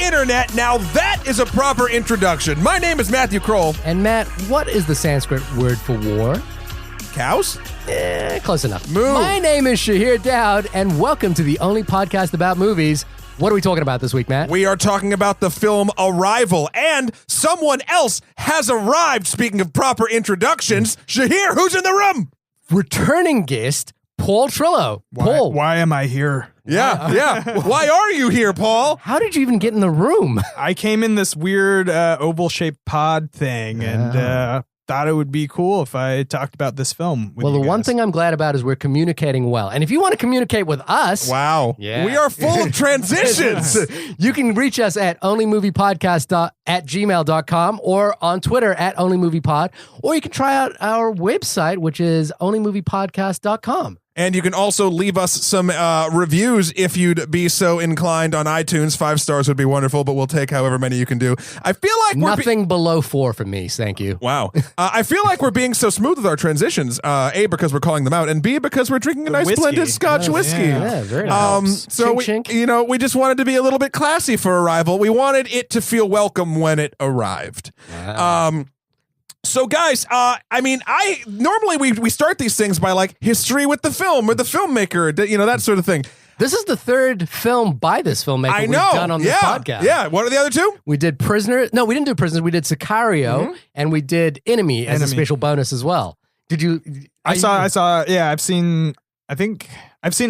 internet. Now that is a proper introduction. My name is Matthew Kroll. And Matt, what is the Sanskrit word for war? Cows? Close enough. Moo. My name is Shahir Dowd, and welcome to the only podcast about movies. What are we talking about this week, Matt? We are talking about the film Arrival, and someone else has arrived. Speaking of proper introductions, Shahir, who's in the room? Returning guest, Paul Trillo. Paul. Why am I here? Yeah. Why are you here, Paul? How did you even get in the room? I came in this weird oval-shaped pod thing and thought it would be cool if I talked about this film with Well, you the one guys. thing I'm glad about is we're communicating well. And if you want to communicate with us, Wow. Yeah. We are full of transitions. you can reach us at onlymoviepodcast@gmail.com or on Twitter at onlymoviepod, or you can try out our website, which is onlymoviepodcast.com. And you can also leave us some reviews if you'd be so inclined on iTunes. 5 stars would be wonderful, but we'll take however many you can do. I feel like Nothing below 4 from me, thank you. Wow. I feel like we're being so smooth with our transitions. A, because we're calling them out, and B, because we're drinking a nice whiskey. blended Scotch whiskey. Yeah, very nice. So Chink, we, chink. we just wanted to be a little bit classy for Arrival. We wanted it to feel welcome when it arrived. Wow. So guys, normally we start these things by like history with the film or the filmmaker, that sort of thing. This is the third film by this filmmaker I we've know. done on this podcast. Yeah. What are the other two? We did Prisoner. No, we didn't do Prisoners. We did Sicario, and we did Enemy as a special bonus as well. Did you? I saw. Yeah, I've seen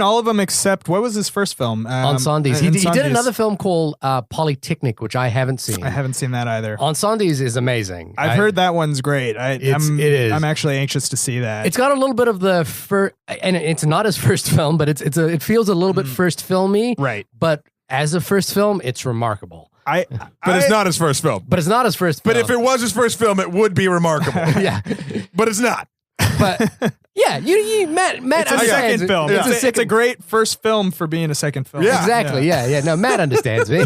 all of them except what was his first film? Ensembles. He did another film called Polytechnic, which I haven't seen. I haven't seen that either. Ensembles is amazing. I've heard that one's great. It is. I'm actually anxious to see that. It's got a little bit of the first, and it's not his first film, but it feels a little bit first filmy. Right. But as a first film, it's remarkable. But it's not his first film. But it's not his first film. But if it was his first film, it would be remarkable. Yeah. But it's not. But yeah, Matt. It's a second film. Yeah. It's a great first film for being a second film. Yeah. Exactly. Yeah. No, Matt understands me.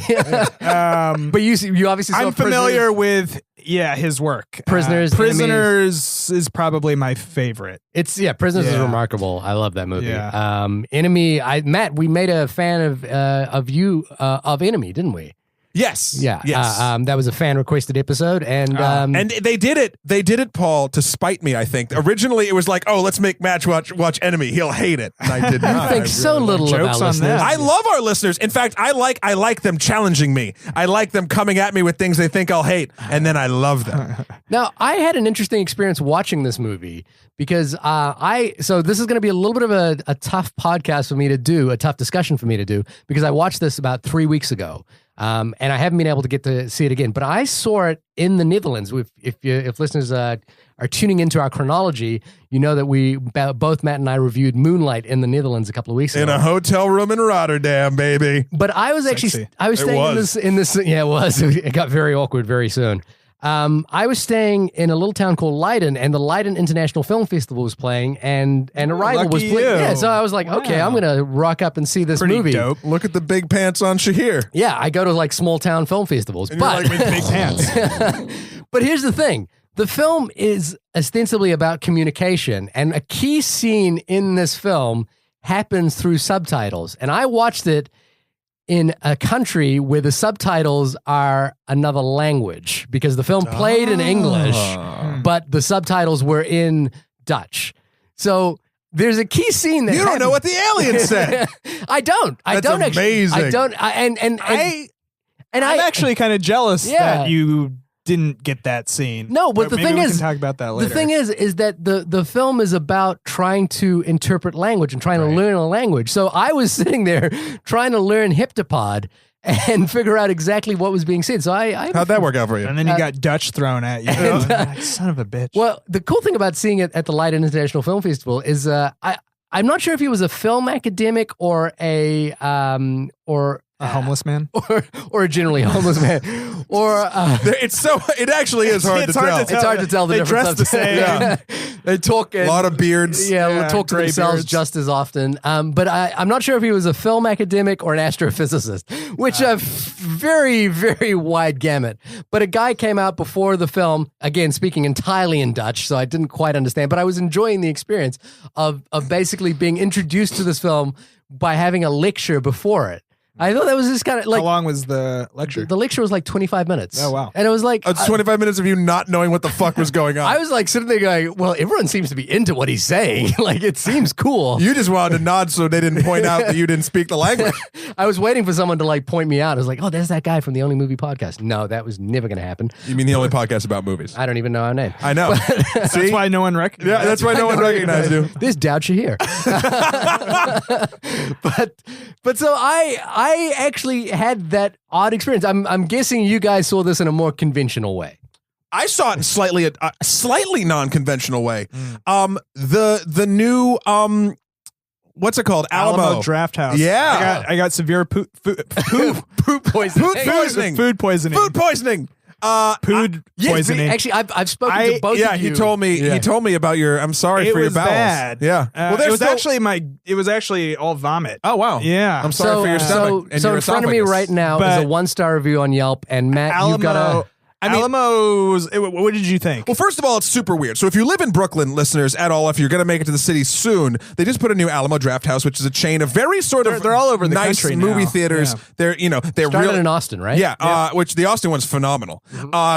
But you obviously saw I'm familiar with his work. Prisoners. Prisoners is probably my favorite. Prisoners is remarkable. I love that movie. Yeah. Enemy. Matt, we made a fan of Enemy, didn't we? Yes. Yeah. Yes. That was a fan requested episode, and they did it. They did it, Paul, to spite me. I think originally it was like, oh, let's make Match watch Enemy. He'll hate it. And I did not. I think so little of our jokes on listeners. that. I love our listeners. In fact, I like them challenging me. I like them coming at me with things they think I'll hate, and then I love them. Now, I had an interesting experience watching this movie because so this is going to be a little bit of a tough podcast for me to do, a tough discussion for me to do, because I watched this about 3 weeks ago. And I haven't been able to get to see it again, but I saw it in the Netherlands. If listeners are tuning into our chronology, you know that both Matt and I reviewed Moonlight in the Netherlands a couple of weeks ago. In a hotel room in Rotterdam, baby. But I was Sexy. staying in this. Yeah, it was. It got very awkward very soon. I was staying in a little town called Leiden, and the Leiden International Film Festival was playing, and Arrival was lucky playing. you. Yeah, so I was like, okay, I'm gonna rock up and see this Pretty movie. dope. Look at the big pants on Shahir. Yeah, I go to like small town film festivals, And you're but like, with big pants. but here's the thing. The film is ostensibly about communication, and a key scene in this film happens through subtitles. And I watched it in a country where the subtitles are another language, because the film played in English, but the subtitles were in Dutch. So there's a key scene that You don't know what the alien said. I don't. That's don't actually. amazing. I don't. I'm I'm actually kind of jealous Yeah. that you didn't get that scene. No, but the maybe thing we is, can talk about that later. the thing is that the film is about trying to interpret language and trying to learn a language. So I was sitting there trying to learn Heptapod and figure out exactly what was being said. So How'd that work out for you? And then you got Dutch thrown at you. Like, son of a bitch. Well, the cool thing about seeing it at the Leiden International Film Festival is I'm not sure if he was a film academic or a homeless man? or a generally homeless man, or it actually is hard to tell. It's hard to tell the They difference. dress the same. Yeah. They talk A lot of beards. Yeah, talk to gray themselves beards. just as often. But I'm not sure if he was a film academic or an astrophysicist, which a very, very wide gamut. But a guy came out before the film, again, speaking entirely in Dutch, so I didn't quite understand, but I was enjoying the experience of basically being introduced to this film by having a lecture before it. I thought that was just kind of like How long was the lecture? the lecture was like 25 minutes. Oh, wow. And it was like It's 25 minutes of you not knowing what the fuck was going on. I was like sitting there going, well, everyone seems to be into what he's saying. Like it seems cool. You just wanted to nod so they didn't point out that you didn't speak the language. I was waiting for someone to like point me out. I was like, oh, there's that guy from the Only Movie Podcast. No, that was never going to happen. You mean the only podcast about movies? I don't even know our name. I know. That's why no one recognized. Yeah, that's why no one recognized you. There's doubt you here. but so I actually had that odd experience. I'm guessing you guys saw this in a more conventional way. I saw it in slightly non-conventional way. The new what's it called? Alamo Draft House. Yeah. I got severe food Poop poisoning. Food poisoning. Food poisoning. Food poisoning. Actually, I've spoken to both Yeah, of you. he told me about your. I'm sorry It for your was bowels. bad. Yeah. It was actually all vomit. Oh wow. Yeah. I'm sorry for your stomach. and So your in front of me esophagus. right now is But- a 1-star review on Yelp, and Matt, you've got a. Alamo's. What did you think? Well, first of all, it's super weird. So if you live in Brooklyn, listeners, at all, if you're going to make it to the city soon, they just put a new Alamo Draft House, which is a chain of very sort of They're all over the nice country movie now. theaters. Yeah. They're Started real in Austin, right? Yeah, which the Austin one's phenomenal.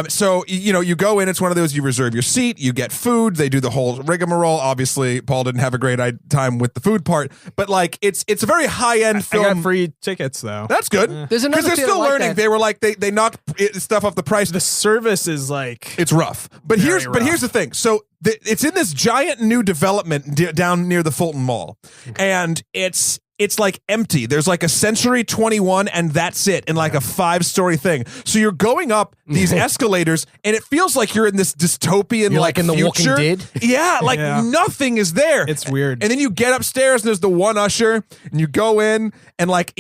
So you go in, it's one of those, you reserve your seat, you get food, they do the whole rigmarole. Obviously, Paul didn't have a great time with the food part, but like it's a very high end film. I got free tickets though. That's good. There's another because they're theater still like learning. that. They were like they knocked stuff off the price. The service is like It's rough, but Very rough. here's the thing. So it's in this giant new development down near the Fulton Mall, and it's like empty. There's like a Century 21, and that's it, in like a 5-story thing. So you're going up these escalators, and it feels like you're in this dystopian You're like in The Walking future. Dead? Yeah, like Yeah. nothing is there. It's weird. And then you get upstairs, and there's the one usher, and you go in, and like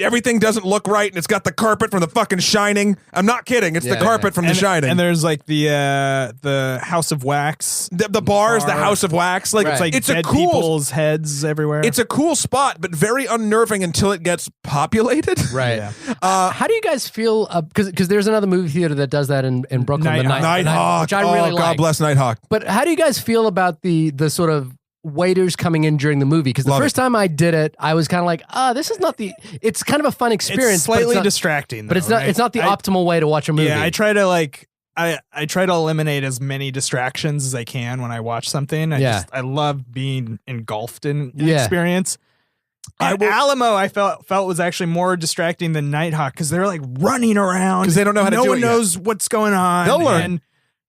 everything doesn't look right, and it's got the carpet from The fucking Shining. I'm not kidding. It's the Yeah. carpet from The Shining. And there's like the House of Wax. The bars, the Bar. House of Wax, like Right. It's like it's a dead cool, people's heads everywhere. it's a cool spot, but very unnerving until it gets populated. Right. Yeah. How do you guys feel? Because there's another movie theater that does that in Brooklyn, the Nighthawk, which I really God like. bless Nighthawk. But how do you guys feel about the sort of waiters coming in during the movie? Because the Love first time I did it, I was kind of like, this is not the. It's kind of a fun experience, It's slightly but it's not, distracting, though, but it's not. right? It's not the optimal way to watch a movie. Yeah, I try to like I try to eliminate as many distractions as I can when I watch something. I love being engulfed in an experience. Alamo, I felt was actually more distracting than Nighthawk because they're like running around because they don't know how to do it. No one knows what's going on. They'll learn,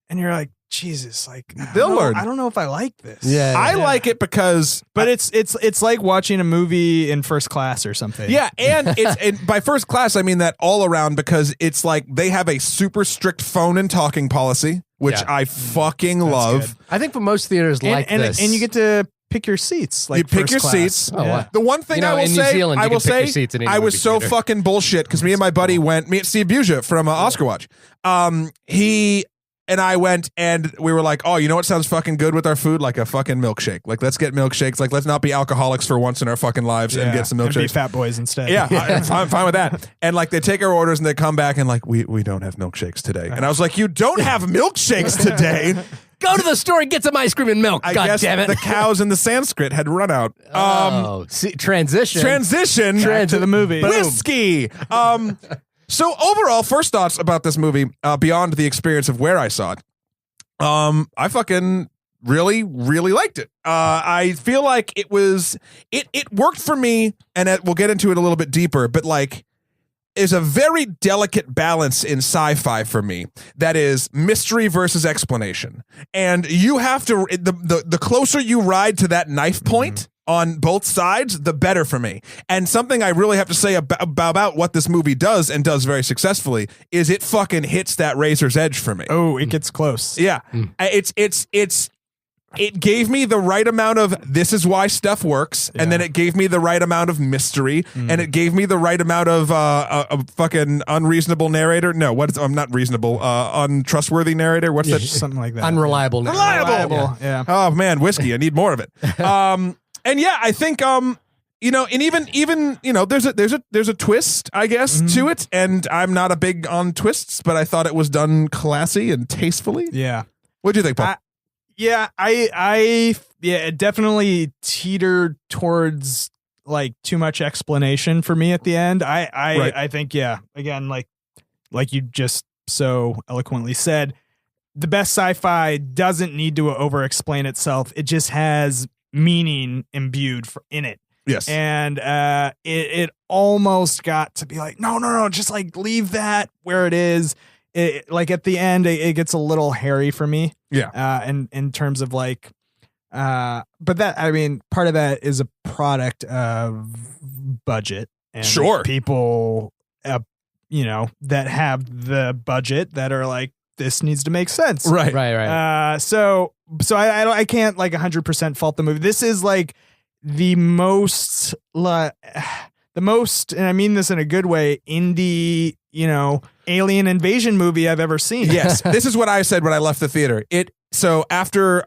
and you're like, Jesus, like they'll learn. I don't know if I like this. Yeah, I like it because, but it's like watching a movie in first class or something. Yeah, and and by first class I mean that all around, because it's like they have a super strict phone and talking policy, which I fucking love. I think for most theaters like this, and you get to pick your seats. Like you pick first your class. seats. Oh, wow. The one thing You know, I will in New say, Zealand, you can pick your seats in any I was movie so theater. fucking bullshit because me and my buddy went. Me and Steve Buja from Oscar Watch. He and I went, and we were like, oh, you know what sounds fucking good with our food? Like a fucking milkshake. Like, let's get milkshakes. Like, let's not be alcoholics for once in our fucking lives and get some And be milkshakes. fat boys instead. Yeah, I'm fine with that. And like they take our orders and they come back and like, we don't have milkshakes today. And I was like, you don't have milkshakes today. go to the store and get some ice cream and milk. I God guess damn it! the cows in the Sanskrit had run out. Transition. Back to the movie. Whiskey. So overall, first thoughts about this movie, beyond the experience of where I saw it, I fucking really, really liked it. I feel like it worked for me, and we'll get into it a little bit deeper, but like, is a very delicate balance in sci-fi for me. That is mystery versus explanation. And you have to, the closer you ride to that knife point on both sides, the better for me. And something I really have to say about what this movie does, and does very successfully, is it fucking hits that razor's edge for me. Oh, it gets close. Yeah. It gave me the right amount of this is why stuff works, and then it gave me the right amount of mystery, and it gave me the right amount of a fucking unreasonable narrator. No, I'm not reasonable. Untrustworthy narrator. What's that? Something like that. Unreliable. Reliable. Yeah. Oh man, whiskey. I need more of it. And yeah, I think you know, and even you know, there's a twist, I guess, to it, and I'm not a big on twists, but I thought it was done classy and tastefully. Yeah. What do you think, Paul? Yeah, it definitely teetered towards like too much explanation for me at the end. Right. I think, yeah, again, like you just so eloquently said, the best sci-fi doesn't need to over-explain itself. It just has meaning imbued in it. Yes. And it almost got to be like, no, just like leave that where it is. Like at the end, it gets a little hairy for me. Yeah. And in terms of like, but that, I mean, part of that is a product of budget and Sure. people, you know, that have the budget that are like, this needs to make sense. Right. So I can't like 100% fault the movie. This is like the most, and I mean this in a good way, indie, you know, alien invasion movie I've ever seen. Yes. This is what I said when I left the theater. So after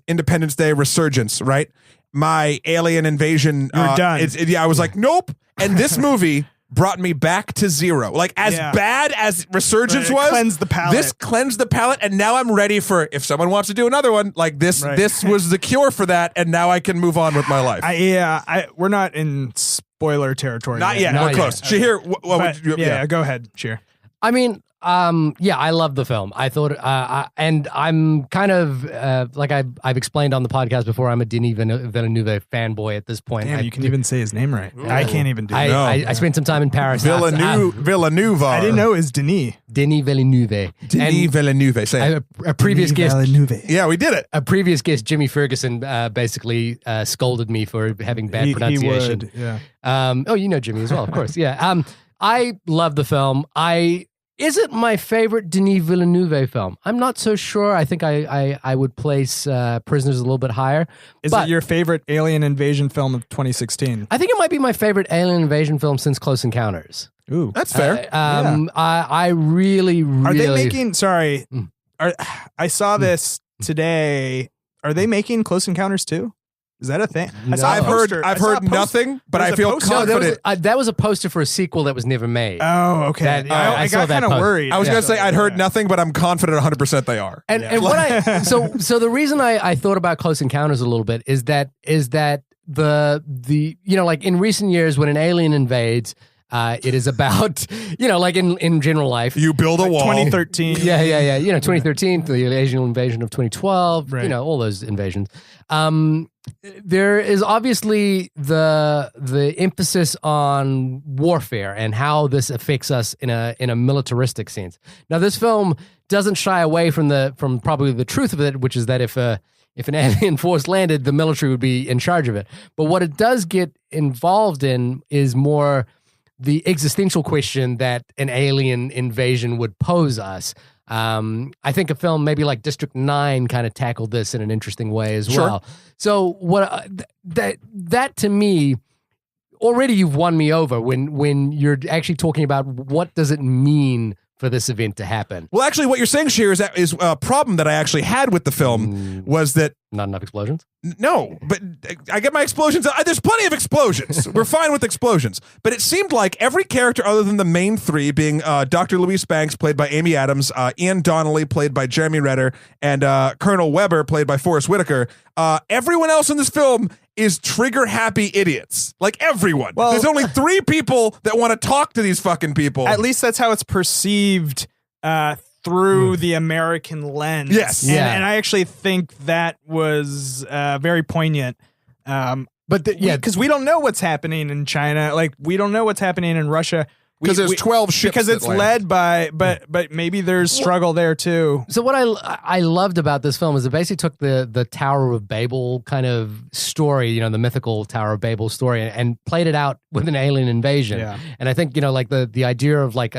Independence Day resurgence, right? My alien invasion. You're done. I was like, nope. And this movie brought me back to zero. Like as bad as Resurgence was, cleansed the palate. This cleansed the palate, and now I'm ready for if someone wants to do another one. Like this, this was the cure for that, and now I can move on with my life. We're not in spoiler territory. Not yet. Not We're close. yet. Shahir, Go ahead, Sheer. I mean, I love the film. I thought, and I'm kind of like I've explained on the podcast before. I'm a Denis Villeneuve fanboy at this point. Damn, you can even say his name right. I can't even do it. I spent some time in Paris. Villeneuve. I didn't know it was Denis. Denis Villeneuve. Denis Villeneuve. Say it. A previous guest. Yeah, we did it. A previous guest, Jimmy Ferguson, basically scolded me for having bad pronunciation. He would, yeah. You know Jimmy as well, of course. Yeah. I love the film. Is it my favorite Denis Villeneuve film? I'm not so sure. I think I would place Prisoners a little bit higher. Is it your favorite alien invasion film of 2016? I think it might be my favorite alien invasion film since Close Encounters. Ooh, that's fair. I really. Are they making? Sorry, I saw this today. Are they making Close Encounters too? Is that a thing? No. I've heard nothing, but I feel confident. That was a poster for a sequel that was never made. Oh, okay. I got kind of worried. I was going to say I'd heard nothing, but I'm confident 100% they are. And what so the reason I thought about Close Encounters a little bit is that the you know, like in recent years when an alien invades, it is about, you know, like in general life. You build a wall. 2013. Yeah. You know, 2013, the Asian invasion of 2012, you know, all those invasions. There is obviously the emphasis on warfare and how this affects us in a militaristic sense. Now, this film doesn't shy away from probably the truth of it, which is that if an alien force landed, the military would be in charge of it. But what it does get involved in is more the existential question that an alien invasion would pose us. I think a film maybe like District 9 kind of tackled this in an interesting way as well. So what that to me, already you've won me over when you're actually talking about what does it mean for this event to happen. Well, actually, what you're saying, Sheer, is a problem that I actually had with the film was that not enough explosions. No, but I get my explosions. There's plenty of explosions. We're fine with explosions. But it seemed like every character other than the main three, being Dr. Louise Banks, played by Amy Adams, Ian Donnelly, played by Jeremy Renner, and Colonel Weber, played by Forrest Whitaker, everyone else in this film is trigger-happy idiots. Like, everyone. Well, there's only 3 people that want to talk to these fucking people. At least that's how it's perceived through the American lens. Yes. And I actually think that was very poignant. Because we don't know what's happening in China. Like, we don't know what's happening in Russia. Because there's 12 ships. Because it's led by, but maybe there's struggle there too. So what I loved about this film is it basically took the Tower of Babel kind of story, you know, the mythical Tower of Babel story, and played it out with an alien invasion. Yeah. And I think, you know, like the idea of like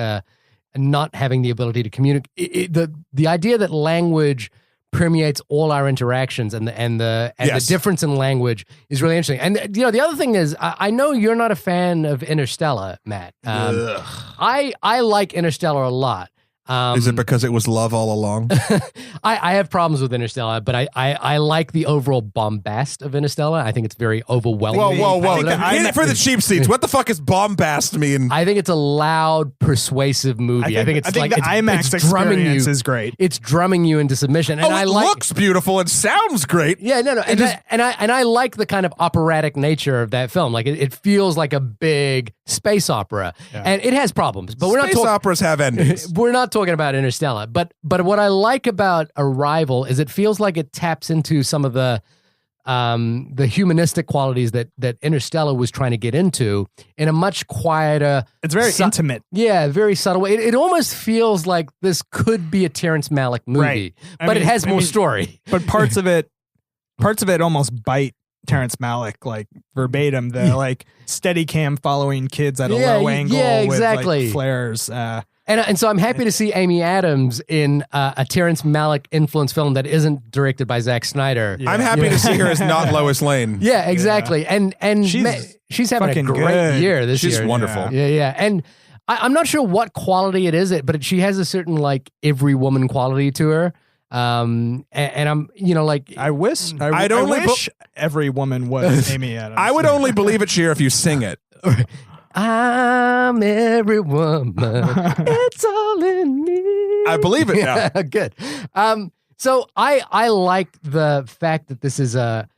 not having the ability to communicate, the idea that language permeates all our interactions and the difference in language is really interesting. And you know, the other thing is, I know you're not a fan of Interstellar, Matt. I like Interstellar a lot. Is it because it was love all along? I have problems with Interstellar, but I like the overall bombast of Interstellar. I think it's very overwhelming. Whoa. For the cheap seats, what the fuck is bombast mean? I think it's a loud, persuasive movie. I think the IMAX experience is great. It's drumming you into submission. And it looks beautiful and sounds great. Yeah, no. And I like the kind of operatic nature of that film. Like it feels like a big space opera. Yeah. And it has problems, but space operas have endings. We're not talking about Interstellar, but what I like about Arrival is it feels like it taps into some of the humanistic qualities that Interstellar was trying to get into in a much quieter. It's very intimate. Yeah, very subtle way. It almost feels like this could be a Terrence Malick movie, but it has more story. But parts of it almost bite Terrence Malick like verbatim. The like steady cam following kids at a low angle with like flares. And so I'm happy to see Amy Adams in a Terrence Malick influenced film that isn't directed by Zack Snyder. Yeah. I'm happy to see her as not Lois Lane. Yeah, exactly. Yeah. And she's having a great year this year. She's wonderful. Yeah. And I'm not sure what quality it is, but she has a certain like every woman quality to her. And I'm, like I wish every woman was Amy Adams. I would only believe it, Cher, if you sing it. I'm every woman. It's all in me. I believe it now. Good. So I like the fact that this is a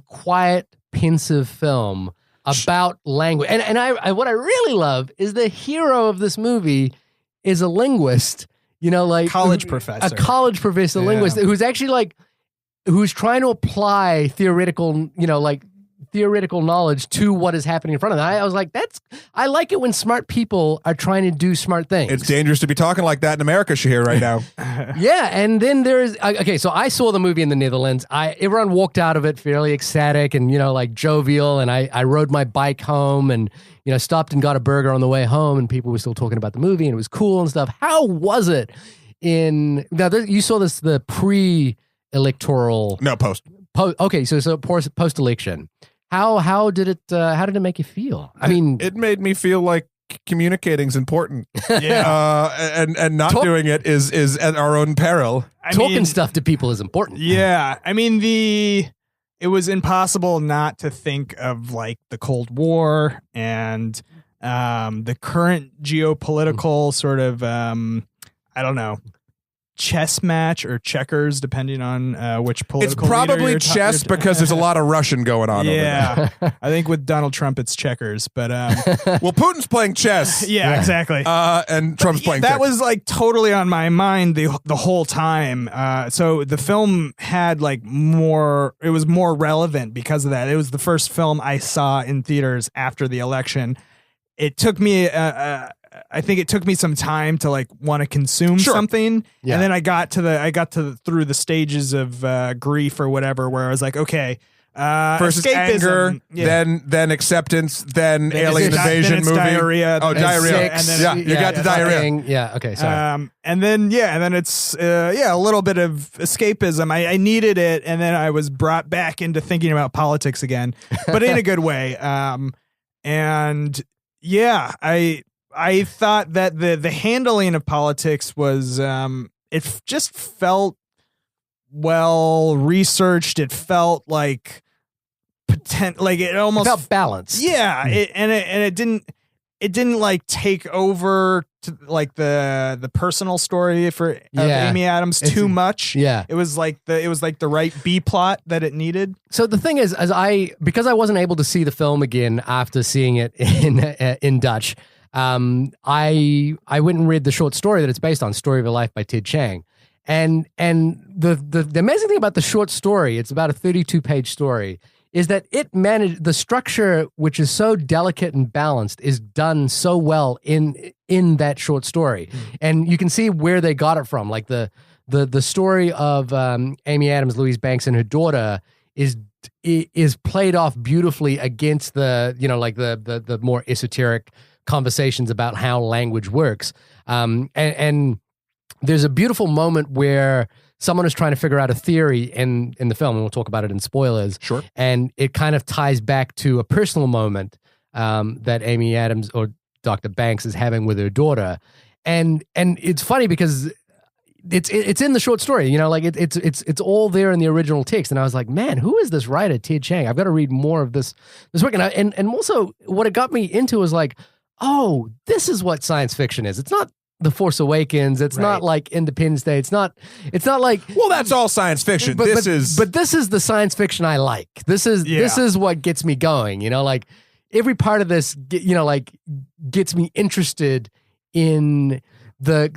quiet, pensive film about language. And I what I really love is the hero of this movie is a linguist, like college professor. A college professor linguist who's actually who's trying to apply theoretical knowledge to what is happening in front of them. I was like, I like it when smart people are trying to do smart things. It's dangerous to be talking like that in America, Shahir, right now. Yeah, and then there's so I saw the movie in the Netherlands. Everyone walked out of it fairly ecstatic and jovial, and I rode my bike home and stopped and got a burger on the way home, and people were still talking about the movie and it was cool and stuff. How was it you saw the pre-electoral? No, post. Okay, so post-election. How did it make you feel? I mean, it made me feel like communicating is important. Yeah. And not doing it is at our own peril. Talking stuff to people is important. Yeah. I mean, it was impossible not to think of like the Cold War and the current geopolitical sort of I don't know, chess match or checkers, depending on which political. It's probably chess because there's a lot of Russian going on. Yeah, over there. I think with Donald Trump it's checkers, but well, Putin's playing chess. Yeah, exactly. And Trump's playing. That checkers. was like totally on my mind the whole time. So the film had like more. It was more relevant because of that. It was the first film I saw in theaters after the election. It took me. I think it took me some time to like want to consume something, and then I got through the stages of grief or whatever, where I was like, okay, first escapism, anger, then acceptance, then alien invasion movie, diarrhea, diarrhea, and then you got to diarrhea. Yeah, okay, sorry. And then it's a little bit of escapism. I needed it, and then I was brought back into thinking about politics again, but in a good way. And yeah, I thought that the handling of politics was it just felt well researched. It felt like it almost felt balanced. Yeah, it didn't like take over to like the personal story of Amy Adams too much. Yeah, it was like the right B plot that it needed. So the thing is, because I wasn't able to see the film again after seeing it in Dutch. I went and read the short story that it's based on, Story of a Life by Ted Chiang. And the amazing thing about the short story, it's about a 32-page story, is that it managed the structure, which is so delicate and balanced, is done so well in that short story. And you can see where they got it from. Like the story of Amy Adams, Louise Banks, and her daughter is played off beautifully against the more esoteric conversations about how language works. And there's a beautiful moment where someone is trying to figure out a theory in the film, and we'll talk about it in spoilers. Sure. And it kind of ties back to a personal moment that Amy Adams or Dr. Banks is having with her daughter. and it's funny because it's in the short story, like it's all there in the original text. And I was like, man, who is this writer, Ted Chiang? I've got to read more of this work. And also what it got me into was like, oh, this is what science fiction is. It's not The Force Awakens. It's not like Independence Day. It's not like, well, that's all science fiction. But this is the science fiction I like. This is what gets me going. Like every part of this, like gets me interested in the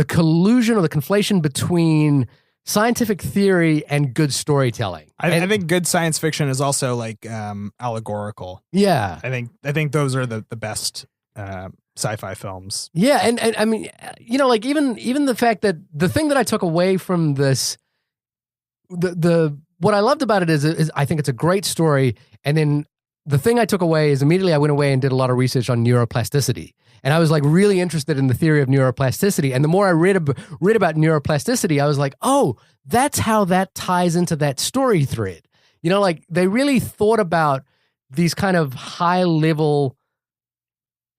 collusion or the conflation between scientific theory and good storytelling. I think good science fiction is also like allegorical. Yeah. I think those are the best sci-fi films. Yeah, and I mean, like even the fact that the thing that I took away from this, the what I loved about it is I think it's a great story, and then the thing I took away is immediately I went away and did a lot of research on neuroplasticity. And I was like really interested in the theory of neuroplasticity. And the more I read about neuroplasticity, I was like, oh, that's how that ties into that story thread. Like they really thought about these kind of high level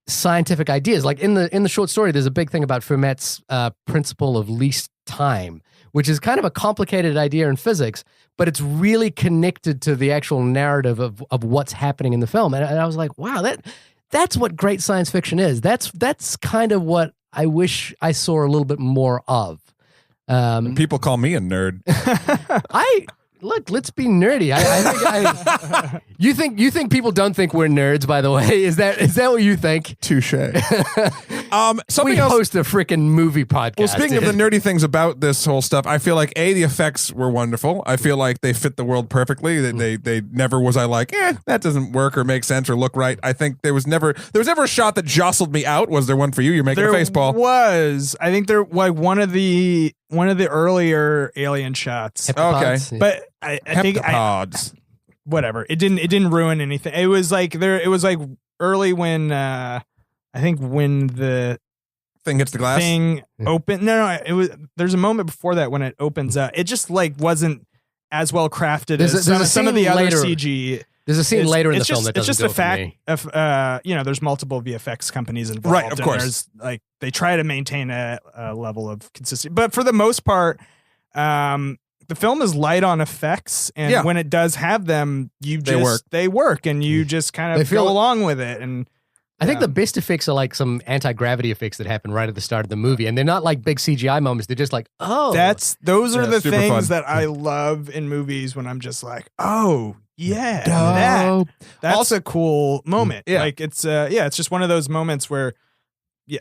scientific ideas. Like in the short story, there's a big thing about Fermat's principle of least time, which is kind of a complicated idea in physics, but it's really connected to the actual narrative of what's happening in the film. And I was like, wow, that's what great science fiction is. That's kind of what I wish I saw a little bit more of. People call me a nerd. Look, let's be nerdy. I think you think people don't think we're nerds, by the way. Is that what you think? Touche. We host a freaking movie podcast. Well, speaking of the nerdy things about this whole stuff, I feel like the effects were wonderful. I feel like they fit the world perfectly. They never was I like, that doesn't work or make sense or look right. I think there was never a shot that jostled me out. Was there one for you? You're making a face, Paul. I think there like one of the earlier Alien shots. Heptapods, okay, but I think whatever. It didn't ruin anything. It was like early when I think when the thing hits the glass open. No, it was. There's a moment before that when it opens up. It just like wasn't as well crafted as some of the other CG. There's a scene later in the film that doesn't it's just do a fact of there's multiple VFX companies involved. Right, of course. There's like they try to maintain a level of consistency, but for the most part, the film is light on effects, and when it does have them, they work, and you just kind of go along with it. And I think the best effects are like some anti-gravity effects that happen right at the start of the movie, and they're not like big CGI moments. They're just like, those are the things fun. that I love in movies when I'm just like, oh. Yeah, that's also a cool moment. Yeah. Like it's just one of those moments where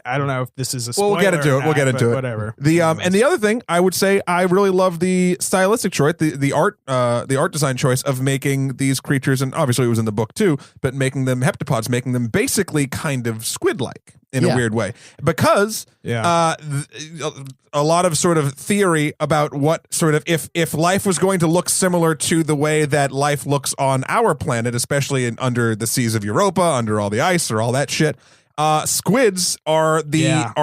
I don't know if this is a spoiler. We'll get into it. We'll get into it. Whatever. And the other thing I would say, I really love the stylistic choice, the art design choice of making these creatures, and obviously it was in the book too, but making them heptapods, making them basically kind of squid-like in a weird way, because a lot of sort of theory about what sort of if life was going to look similar to the way that life looks on our planet, especially under the seas of Europa, under all the ice or all that shit. Squids are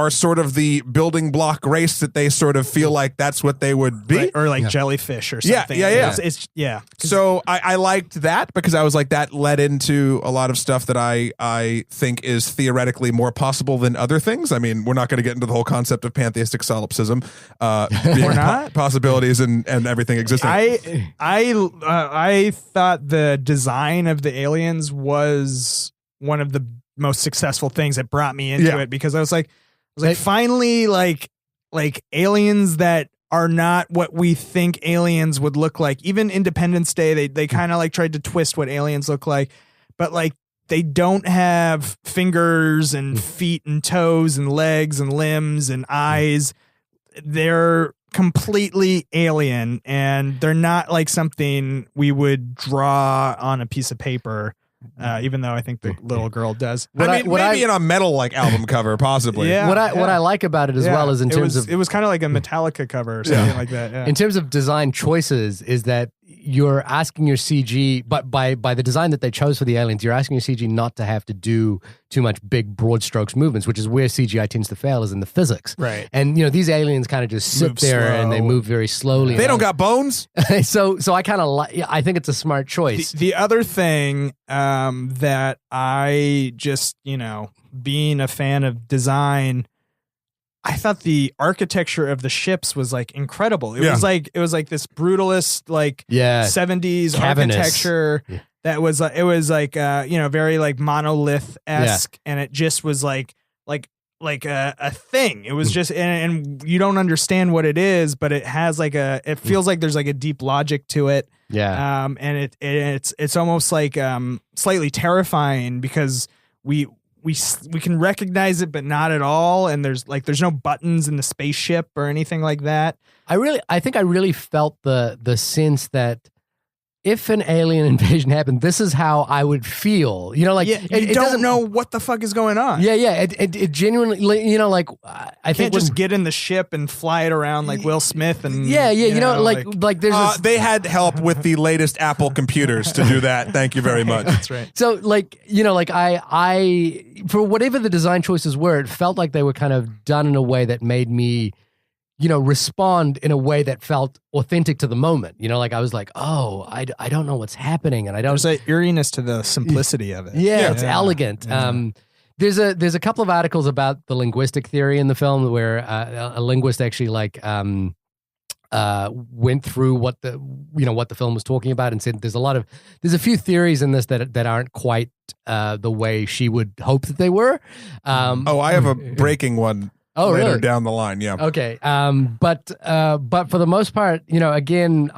sort of the building block race that they sort of feel like that's what they would be, right, or like jellyfish or something. Yeah. So I liked that because I was like, that led into a lot of stuff that I think is theoretically more possible than other things. I mean, we're not going to get into the whole concept of pantheistic solipsism, we're not possibilities and everything existing. I thought the design of the aliens was one of the most successful things that brought me into it, because I was like finally like aliens that are not what we think aliens would look like. Even Independence Day, they kind of like tried to twist what aliens look like, but like they don't have fingers and feet and toes and legs and limbs and eyes. They're completely alien, and they're not like something we would draw on a piece of paper. Even though I think the little girl does. Maybe in a metal like album cover, possibly. Yeah. What I like about it as well is it was kind of like a Metallica cover or something like that. Yeah. In terms of design choices, is that you're asking your CG, but by the design that they chose for the aliens, you're asking your CG not to have to do too much big broad strokes movements, which is where CGI tends to fail, is in the physics. Right. And these aliens kind of just sit Move there slow. and they move very slowly. They don't got bones. so I kind of I think it's a smart choice. The other thing that I just, being a fan of design, I thought the architecture of the ships was like incredible. It was like this brutalist 70s Cavernous. architecture that was very like monolith-esque, and it just was like a thing. It was just and you don't understand what it is, but it has it feels like there's like a deep logic to it. Yeah. And it's almost like slightly terrifying because we can recognize it, but not at all. And there's no buttons in the spaceship or anything like that. I think I really felt the sense that if an alien invasion happened, this is how I would feel. You it don't doesn't know what the fuck is going on. Yeah. It genuinely, I can't just get in the ship and fly it around like Will Smith and like there's they had help with the latest Apple computers to do that. Thank you very much. That's right. So I for whatever the design choices were, it felt like they were kind of done in a way that made me respond in a way that felt authentic to the moment. I was like, oh, I don't know what's happening, and I don't. There's an eeriness to the simplicity of it. Yeah, it's elegant. Yeah. There's a couple of articles about the linguistic theory in the film where a linguist actually went through what the film was talking about and said there's a few theories in this that aren't quite the way she would hope that they were. I have a breaking one. Oh, later really? Down the line, yeah. Okay. But for the most part, again,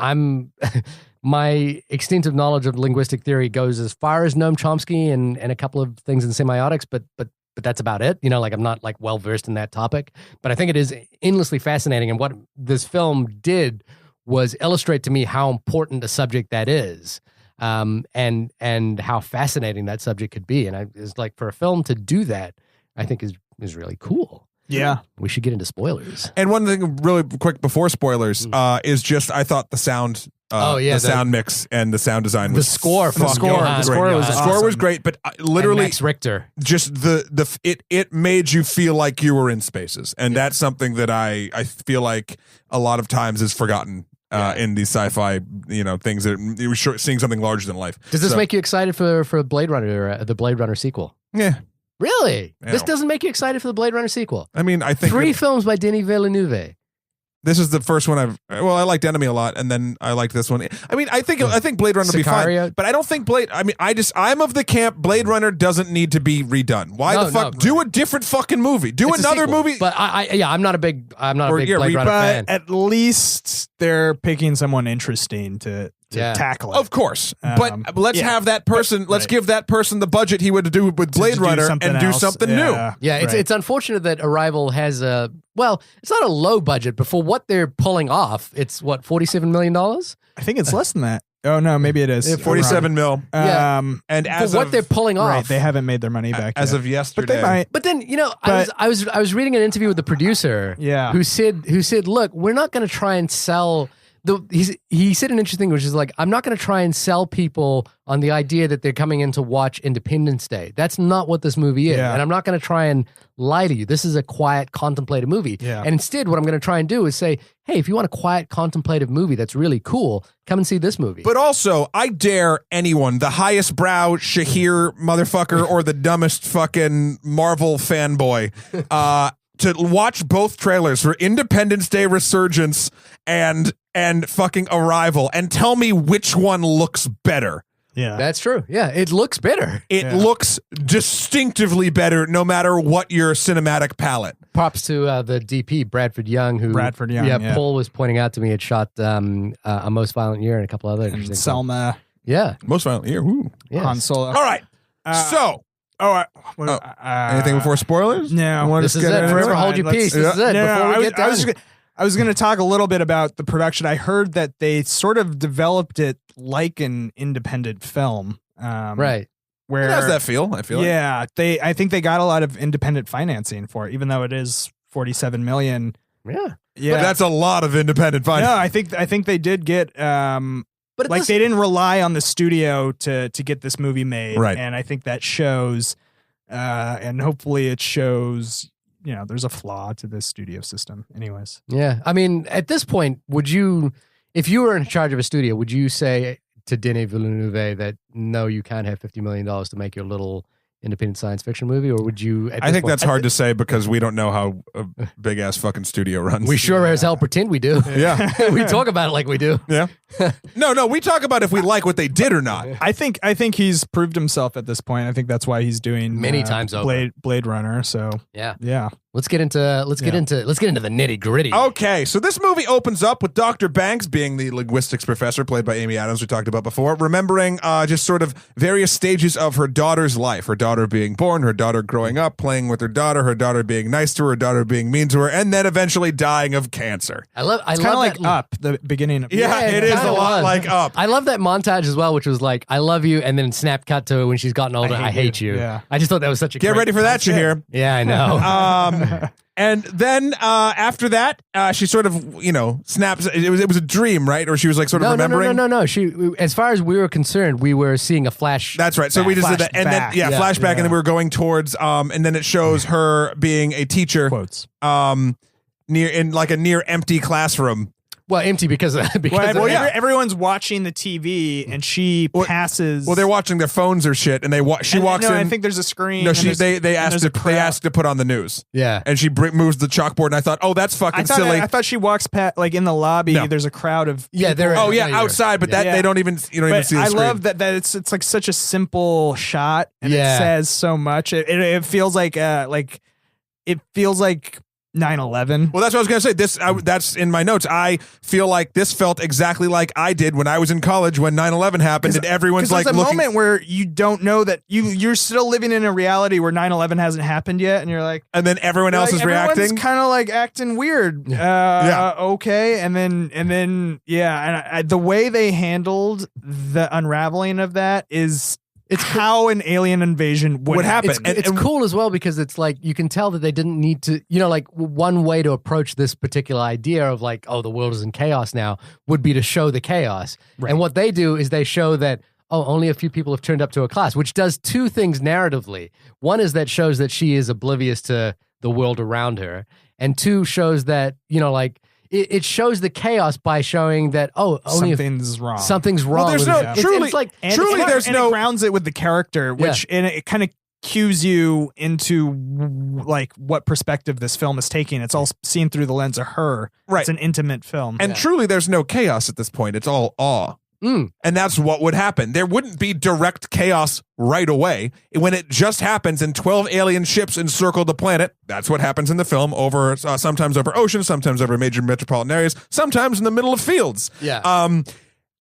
my extensive knowledge of linguistic theory goes as far as Noam Chomsky and a couple of things in semiotics, but that's about it. I'm not well versed in that topic, but I think it is endlessly fascinating. And what this film did was illustrate to me how important a subject that is, and how fascinating that subject could be. And it's for a film to do that, I think is really cool. Yeah. We should get into spoilers. And one thing really quick before spoilers is just I thought the sound the sound mix and the sound design was the score was great, but literally Max Richter. Just it made you feel like you were in spaces, and that's something that I feel like a lot of times is forgotten in these sci-fi things that you're seeing something larger than life. Does this make you excited for Blade Runner, the Blade Runner sequel? Yeah. Really? Yeah. This doesn't make you excited for the Blade Runner sequel? I mean, I think 3 films by Denis Villeneuve. This is the first one I liked Enemy a lot, and then I liked this one. I mean, I think Blade Runner will be fine, but I don't think I'm of the camp Blade Runner doesn't need to be redone. Why the fuck do a different fucking movie? Do another movie. But I'm not a big Blade Runner fan. At least they're picking someone interesting to tackle it. Of course. But let's have that person, let's give that person the budget he would do with Blade Runner and do something new. Yeah, it's unfortunate that Arrival has it's not a low budget, but for what they're pulling off, it's what, $47 million? I think it's less than that. Oh no, maybe it is. 47 mil. And as for what they're pulling off, they haven't made their money back as yet. of yesterday. But they might. But then I was reading an interview with the producer, who said, look, we're not going to try and sell. He said an interesting thing, which is I'm not going to try and sell people on the idea that they're coming in to watch Independence Day. That's not what this movie is. And I'm not going to try and lie to you. This is a quiet, contemplative movie. Yeah. And instead, what I'm going to try and do is say, hey, if you want a quiet, contemplative movie that's really cool, come and see this movie. But also, I dare anyone, the highest brow Shahir motherfucker or the dumbest fucking Marvel fanboy, to watch both trailers for Independence Day Resurgence and fucking Arrival and tell me which one looks better. Yeah. That's true. Yeah, it looks better. It looks distinctively better no matter what your cinematic palette. Props to the DP, Bradford Young, who Paul was pointing out to me had shot A Most Violent Year and a couple other interesting Selma. things. Yeah. Most Violent Year. Woo. Yes. Han Solo. All right. Anything before spoilers? No. This is it. Forever hold your peace. This is it. Before we get done. I was going to talk a little bit about the production. I heard that they sort of developed it like an independent film. Right. Where, how does that feel? I feel I think they got a lot of independent financing for it, even though it is $47 million. Yeah. But that's a lot of independent financing. No, I think they did get But like they didn't rely on the studio to get this movie made, Right. And I think that shows, and hopefully it shows. There's a flaw to this studio system. Anyways, yeah. I mean, at this point, if you were in charge of a studio, would you say to Denis Villeneuve that no, you can't have $50 million to make your little independent science fiction movie, or would you? I think that's hard to say because we don't know how a big ass fucking studio runs. We sure as hell pretend we do. Yeah. We talk about it like we do. Yeah. No, we talk about if we like what they did or not. I think he's proved himself at this point. I think that's why he's doing many times over Blade Runner. So yeah. Let's get into the nitty gritty. Okay, so this movie opens up with Dr. Banks being the linguistics professor played by Amy Adams we talked about before, remembering just sort of various stages of her daughter's life. Her daughter being born, her daughter growing up, playing with her daughter being nice to her daughter being mean to her, and then eventually dying of cancer. I love kind of like Up, the beginning of Yeah, it is a lot like Up. I love that montage as well, which was like, I love you, and then snap cut to when she's gotten older, I hate you. Yeah. I just thought that was such a Get ready for that, Shahir. Yeah, I know. And then after that, she sort of, snaps. It was a dream, right? Or she was like sort of remembering. No. She, as far as we were concerned, we were seeing a flash. That's right. So we just did that, and then flashback, and then we were going towards, and then it shows her being a teacher, quotes, near a near empty classroom. Well, empty because everyone's watching the TV and she passes. Well, they're watching their phones or shit, and she walks in. I think there's a screen. No, they asked to put on the news. Yeah, and she moves the chalkboard, and I thought, oh, that's fucking silly. I thought she walks past, like in the lobby. No. There's a crowd of there. Oh yeah, outside, but they don't even see the screen. I love that it's like such a simple shot, and it says so much. It feels like 9/11. Well, that's what I was going to say. That's in my notes. I feel like this felt exactly like I did when I was in college when 9/11 happened, and everyone's like there's a looking. moment where you don't know that you're still living in a reality where 9/11 hasn't happened yet, and you're like, and then everyone else is reacting, everyone's kind of like acting weird. Okay, and then and the way they handled the unraveling of that is. It's how an alien invasion would happen. It's cool as well because it's like you can tell that they didn't need to, like one way to approach this particular idea of like, oh, the world is in chaos now would be to show the chaos. Right. And what they do is they show that, oh, only a few people have turned up to a class, which does two things narratively. One is that shows that she is oblivious to the world around her. And two shows that, it shows the chaos by showing that something's wrong. Something's wrong. Well, there's it grounds it with the character, which and it kind of cues you into like what perspective this film is taking. It's all seen through the lens of her. Right. It's an intimate film, and truly, there's no chaos at this point. It's all awe. And that's what would happen. There wouldn't be direct chaos right away. When it just happens and 12 alien ships encircle the planet, that's what happens in the film sometimes over oceans, sometimes over major metropolitan areas, sometimes in the middle of fields. Yeah.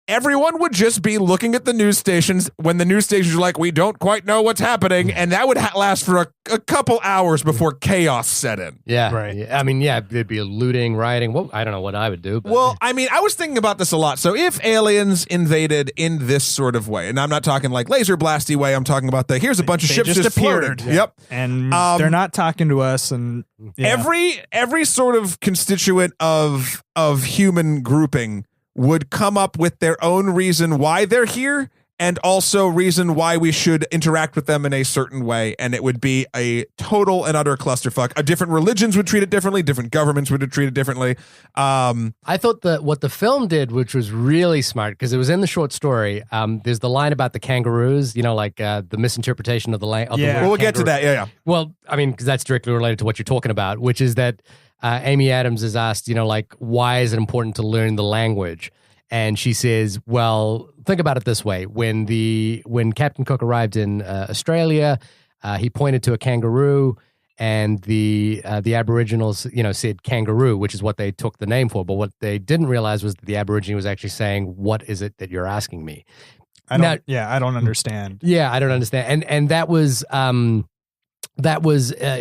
Everyone would just be looking at the news stations when the news stations are like, we don't quite know what's happening. And that would last for a couple hours before chaos set in. Yeah. Right. Yeah. I mean, there'd be looting, rioting. Well, I don't know what I would do. But. Well, I mean, I was thinking about this a lot. So if aliens invaded in this sort of way, and I'm not talking like laser blasty way, I'm talking about here's a bunch of ships just appeared. Floated. Yep. And they're not talking to us. And every sort of constituent of human grouping would come up with their own reason why they're here and also reason why we should interact with them in a certain way. And it would be a total and utter clusterfuck. Different religions would treat it differently. Different governments would treat it differently. I thought that what the film did, which was really smart, because it was in the short story, there's the line about the kangaroos, the misinterpretation of the word. Well, we'll get to that. Yeah. Well, I mean, because that's directly related to what you're talking about, which is that Amy Adams is asked, why is it important to learn the language? And she says, well, think about it this way. When Captain Cook arrived in Australia, he pointed to a kangaroo, and the Aboriginals, said kangaroo, which is what they took the name for. But what they didn't realize was that the Aborigine was actually saying, what is it that you're asking me? I don't understand. Yeah, I don't understand. And that was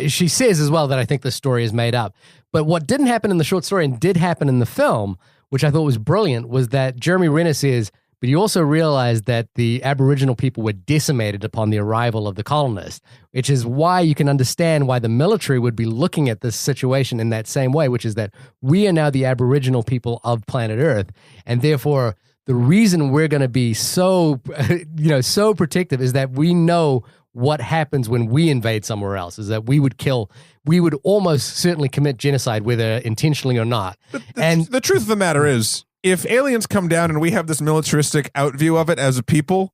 she says as well that I think the story is made up. But what didn't happen in the short story and did happen in the film, which I thought was brilliant, was that Jeremy Renner says, but you also realize that the Aboriginal people were decimated upon the arrival of the colonists, which is why you can understand why the military would be looking at this situation in that same way, which is that we are now the Aboriginal people of planet Earth, and therefore the reason we're going to be so, so protective is that we know what happens when we invade somewhere else, is that we would almost certainly commit genocide, whether intentionally or not. And the truth of the matter is, if aliens come down and we have this militaristic outview of it as a people,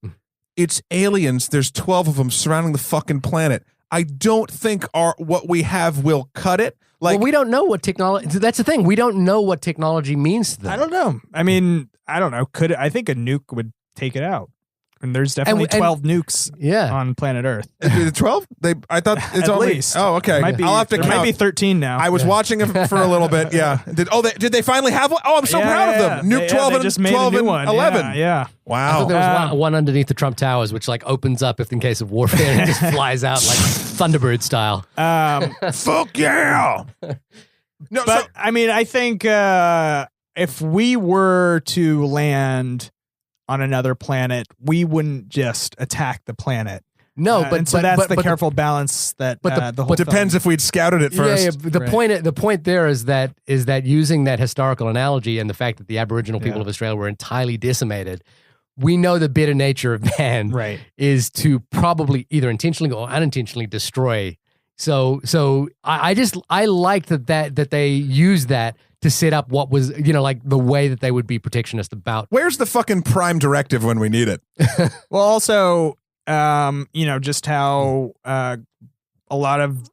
it's aliens. There's 12 of them surrounding the fucking planet. I don't think what we have will cut it. Well, we don't know what technology. That's the thing. We don't know what technology means to them. I don't know. I mean, I don't know. I think a nuke would take it out. And there's definitely 12 nukes on planet Earth. 12? I thought it's at only least. Oh, okay. I'll have to count. Might be 13 now. I was watching it for a little bit. Yeah. Did they finally have one? Oh, I'm so proud of them. Nuke 12 and just made 12 a new and one. 11. Yeah. Wow. I thought there was one underneath the Trump Towers, which like opens up if in case of warfare and just flies out like Thunderbird style. Fuck yeah. No, but I mean, I think if we were to land on another planet, we wouldn't just attack the planet. No, that's the careful balance that. But the whole depends if we'd scouted it first. Yeah. The point there is that using that historical analogy and the fact that the Aboriginal people of Australia were entirely decimated, we know the bitter nature of man is to probably either intentionally or unintentionally destroy. So I liked that they used that to set up what was, like the way that they would be protectionist about. Where's the fucking prime directive when we need it? Well, also, just how a lot of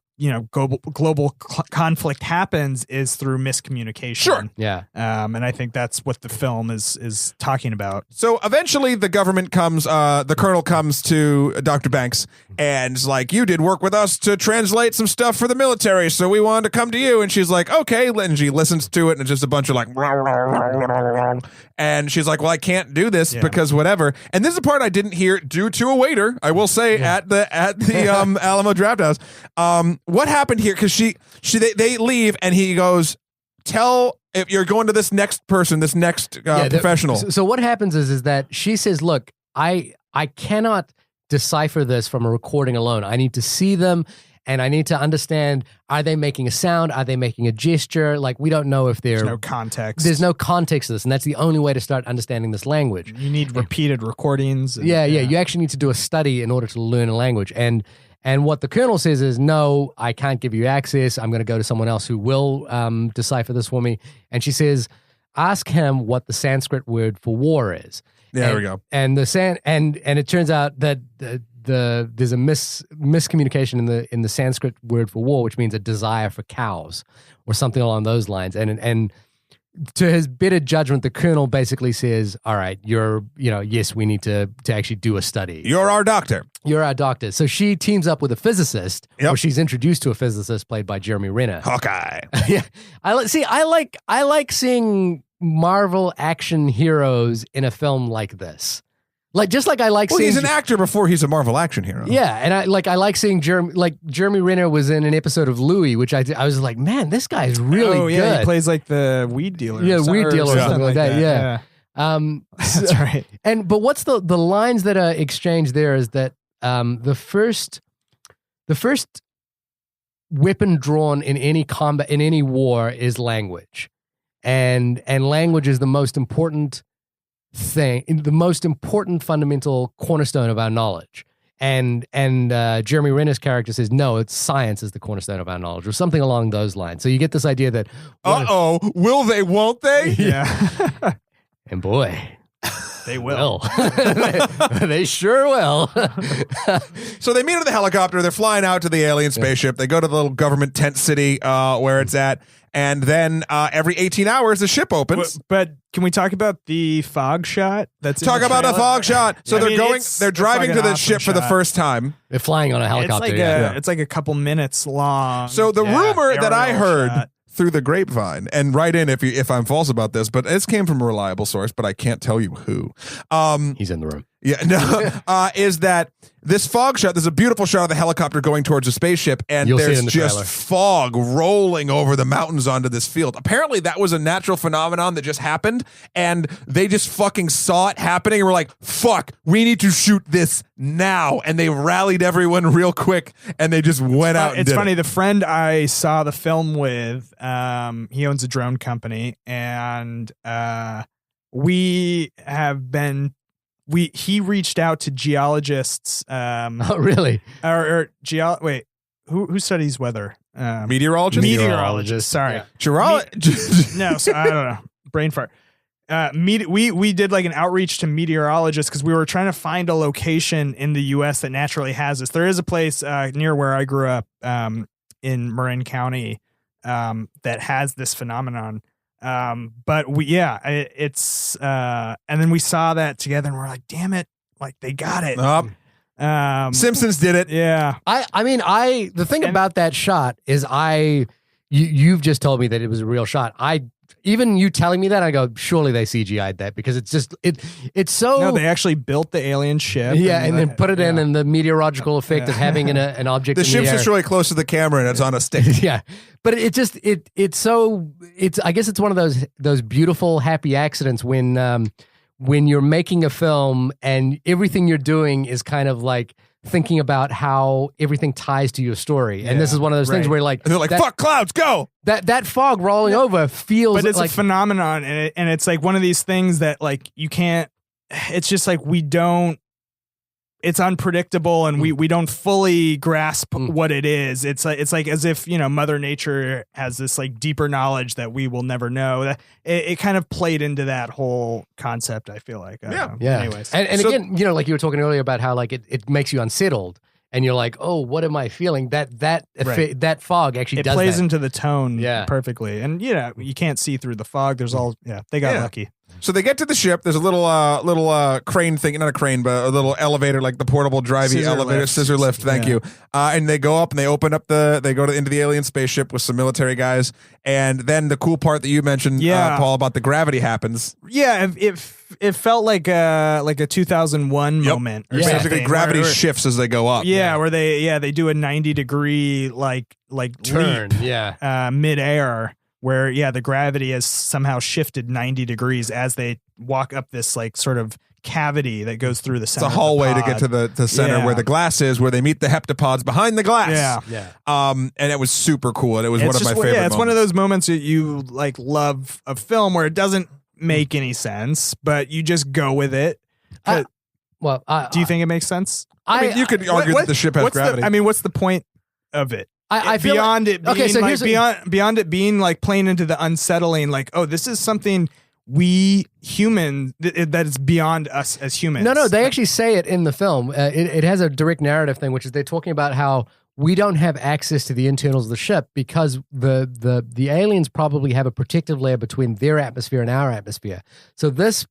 global conflict happens is through miscommunication. Sure. Yeah. And I think that's what the film is talking about. So eventually the government comes, the colonel comes to Dr. Banks and is like, you did work with us to translate some stuff for the military, so we wanted to come to you. And she's like, okay. And she listens to it and it's just a bunch of like, and she's like, well, I can't do this because whatever. And this is the part I didn't hear due to a waiter, I will say, at the Alamo Draft House. What happened here? Because they leave and he goes, tell if you're going to this next person, this next professional. So what happens is that she says, look, I cannot decipher this from a recording alone. I need to see them and I need to understand, are they making a sound? Are they making a gesture? Like, we don't know if there's no context. There's no context to this. And that's the only way to start understanding this language. You need repeated recordings. And, you actually need to do a study in order to learn a language. And what the colonel says is, no, I can't give you access. I'm going to go to someone else who will decipher this for me. And she says, ask him what the Sanskrit word for war is. Yeah, there we go. And it turns out that there's a miscommunication in the Sanskrit word for war, which means a desire for cows or something along those lines. And to his better judgment, the colonel basically says, all right, yes, we need to actually do a study. You're our doctor. You're our doctor. So she teams up with a physicist, or she's introduced to a physicist played by Jeremy Renner. Hawkeye. Yeah. I like seeing Marvel action heroes in a film like this. Just like I like seeing... he's an actor before he's a Marvel action hero. Yeah, and I like seeing Jeremy Renner was in an episode of Louie, which I was like, man, this guy is really good. He plays like the weed dealer. Yeah, weed dealer or something like that. Yeah. That's right. But what's the lines that are exchanged there is that the first weapon drawn in any combat, in any war, is language. And language is the most important thing, the most important fundamental cornerstone of our knowledge. And Jeremy Renner's character says, no, it's science is the cornerstone of our knowledge, or something along those lines. So you get this idea that, will they, won't they? Yeah. And boy, they will. They sure will. So they meet at the helicopter. They're flying out to the alien spaceship. They go to the little government tent city where it's at. And then every 18 hours, the ship opens. But can we talk about the fog shot? Talk about a fog shot. So they're driving to the ship for the first time. They're flying on a helicopter. It's like a couple minutes long. So the rumor that I heard through the grapevine, and write in if I'm false about this, but this came from a reliable source, but I can't tell you who. He's in the room. Yeah, no, is that this fog shot, there's a beautiful shot of the helicopter going towards a spaceship, and there's just fog rolling over the mountains onto this field. Apparently that was a natural phenomenon that just happened, and they just fucking saw it happening and were like, fuck, we need to shoot this now. And they rallied everyone real quick, and they just went out and did it. It's funny, the friend I saw the film with, he owns a drone company, and he reached out to geologists. Oh, really? Who studies weather? Meteorologist. Sorry. No, so I don't know. Brain fart. We did like an outreach to meteorologists because we were trying to find a location in the U.S. that naturally has this. There is a place near where I grew up in Marin County that has this phenomenon. But it's and then we saw that together and we're like, damn it, like they got it. Simpsons did it. Yeah. The thing about that shot is you've just told me that it was a real shot. Even you telling me that, I go, surely they CGI'd that because it's just it's so. No, they actually built the alien ship. Yeah, and then put it in, and the meteorological effect of having an object. The in ship's the air. just really close to the camera, and it's on a stick. Yeah, but it's so. I guess it's one of those beautiful happy accidents when you're making a film and everything you're doing is kind of like thinking about how everything ties to your story. And this is one of those things where and they're like, fuck clouds, go. That fog rolling over feels but it's like a phenomenon, and it's like one of these things that like you can't, it's just like it's unpredictable and we don't fully grasp what it is. It's like as if, Mother Nature has this like deeper knowledge that we will never know. That it kind of played into that whole concept, I feel like. Yeah. Anyways. And again, like you were talking earlier about how like it makes you unsettled and you're like, oh, what am I feeling? That fog actually does plays that. into the tone perfectly. And you can't see through the fog. There's they got lucky. So they get to the ship. There's a little crane thing, not a crane, but a little elevator, like the portable drivey elevator, scissor lift. Thank you. And they go up and they open up they go into the alien spaceship with some military guys. And then the cool part that you mentioned, Paul, about the gravity happens. Yeah, it felt like a 2001 moment. Or basically, gravity shifts as they go up. Yeah, where they do a 90-degree like turn. Leap, midair. Where the gravity has somehow shifted 90 degrees as they walk up this like sort of cavity that goes through the center. It's a hallway to get to the center where the glass is, where they meet the heptapods behind the glass. Yeah. And it was super cool, and it was one of my favorite. Yeah, it's one of those moments that you like love a film where it doesn't make any sense, but you just go with it. Do you think it makes sense? I mean, you could argue that the ship has gravity. What's the point of it? I feel beyond it being beyond it being like playing into the unsettling, like, oh, this is something we human that is beyond us as humans. No, they actually say it in the film. It has a direct narrative thing, which is they're talking about how we don't have access to the internals of the ship because the aliens probably have a protective layer between their atmosphere and our atmosphere. So this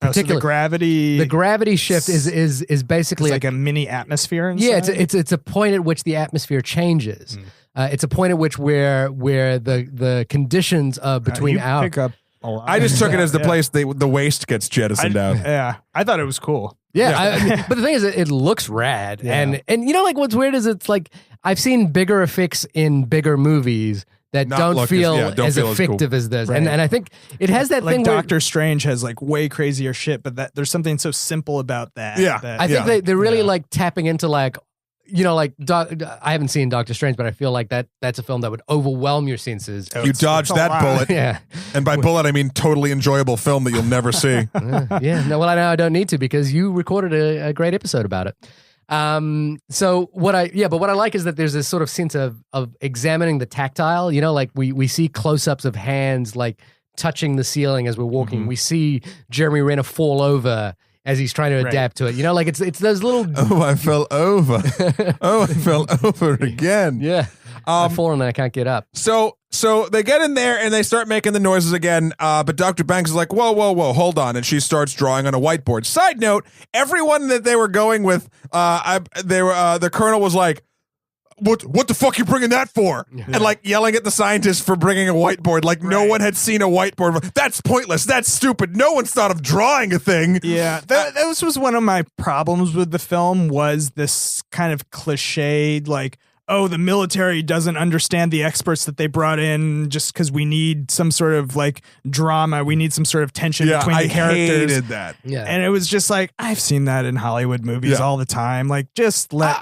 particular the gravity shift is basically like a mini atmosphere inside? Yeah, it's a point at which the atmosphere changes. It's a point at which where the conditions between our pick up a lot. I just took it as the place the waste gets jettisoned out. Yeah, I thought it was cool. Yeah, but the thing is, it looks rad, and like what's weird is it's like I've seen bigger effects in bigger movies that don't feel as effective as this. Right. And I think it has that like thing Doctor Strange has like way crazier shit, but there's something so simple about that. Yeah. I think they're really like tapping into like, I haven't seen Doctor Strange, but I feel like that's a film that would overwhelm your senses. You dodged that bullet. Yeah. And by bullet, I mean totally enjoyable film that you'll never see. No, well, I don't need to because you recorded a great episode about it. So what I like is that there's this sort of sense of examining the tactile, like we see close-ups of hands like touching the ceiling as we're walking. Mm-hmm. We see Jeremy Renner fall over as he's trying to adapt to it. Like it's those little I fell over. I fell over again. Yeah. I've fallen and I can't get up. So they get in there and they start making the noises again. But Dr. Banks is like, whoa, hold on. And she starts drawing on a whiteboard. Side note, everyone that they were going with, the colonel was like, what the fuck you bringing that for? Yeah. And like yelling at the scientists for bringing a whiteboard. Like no one had seen a whiteboard. That's pointless. That's stupid. No one's thought of drawing a thing. Yeah. That was one of my problems with the film was this kind of cliched, like, oh, the military doesn't understand the experts that they brought in just because we need some sort of like drama. We need some sort of tension between the characters. I hated that. Yeah. And it was just like, I've seen that in Hollywood movies all the time. Like, just let.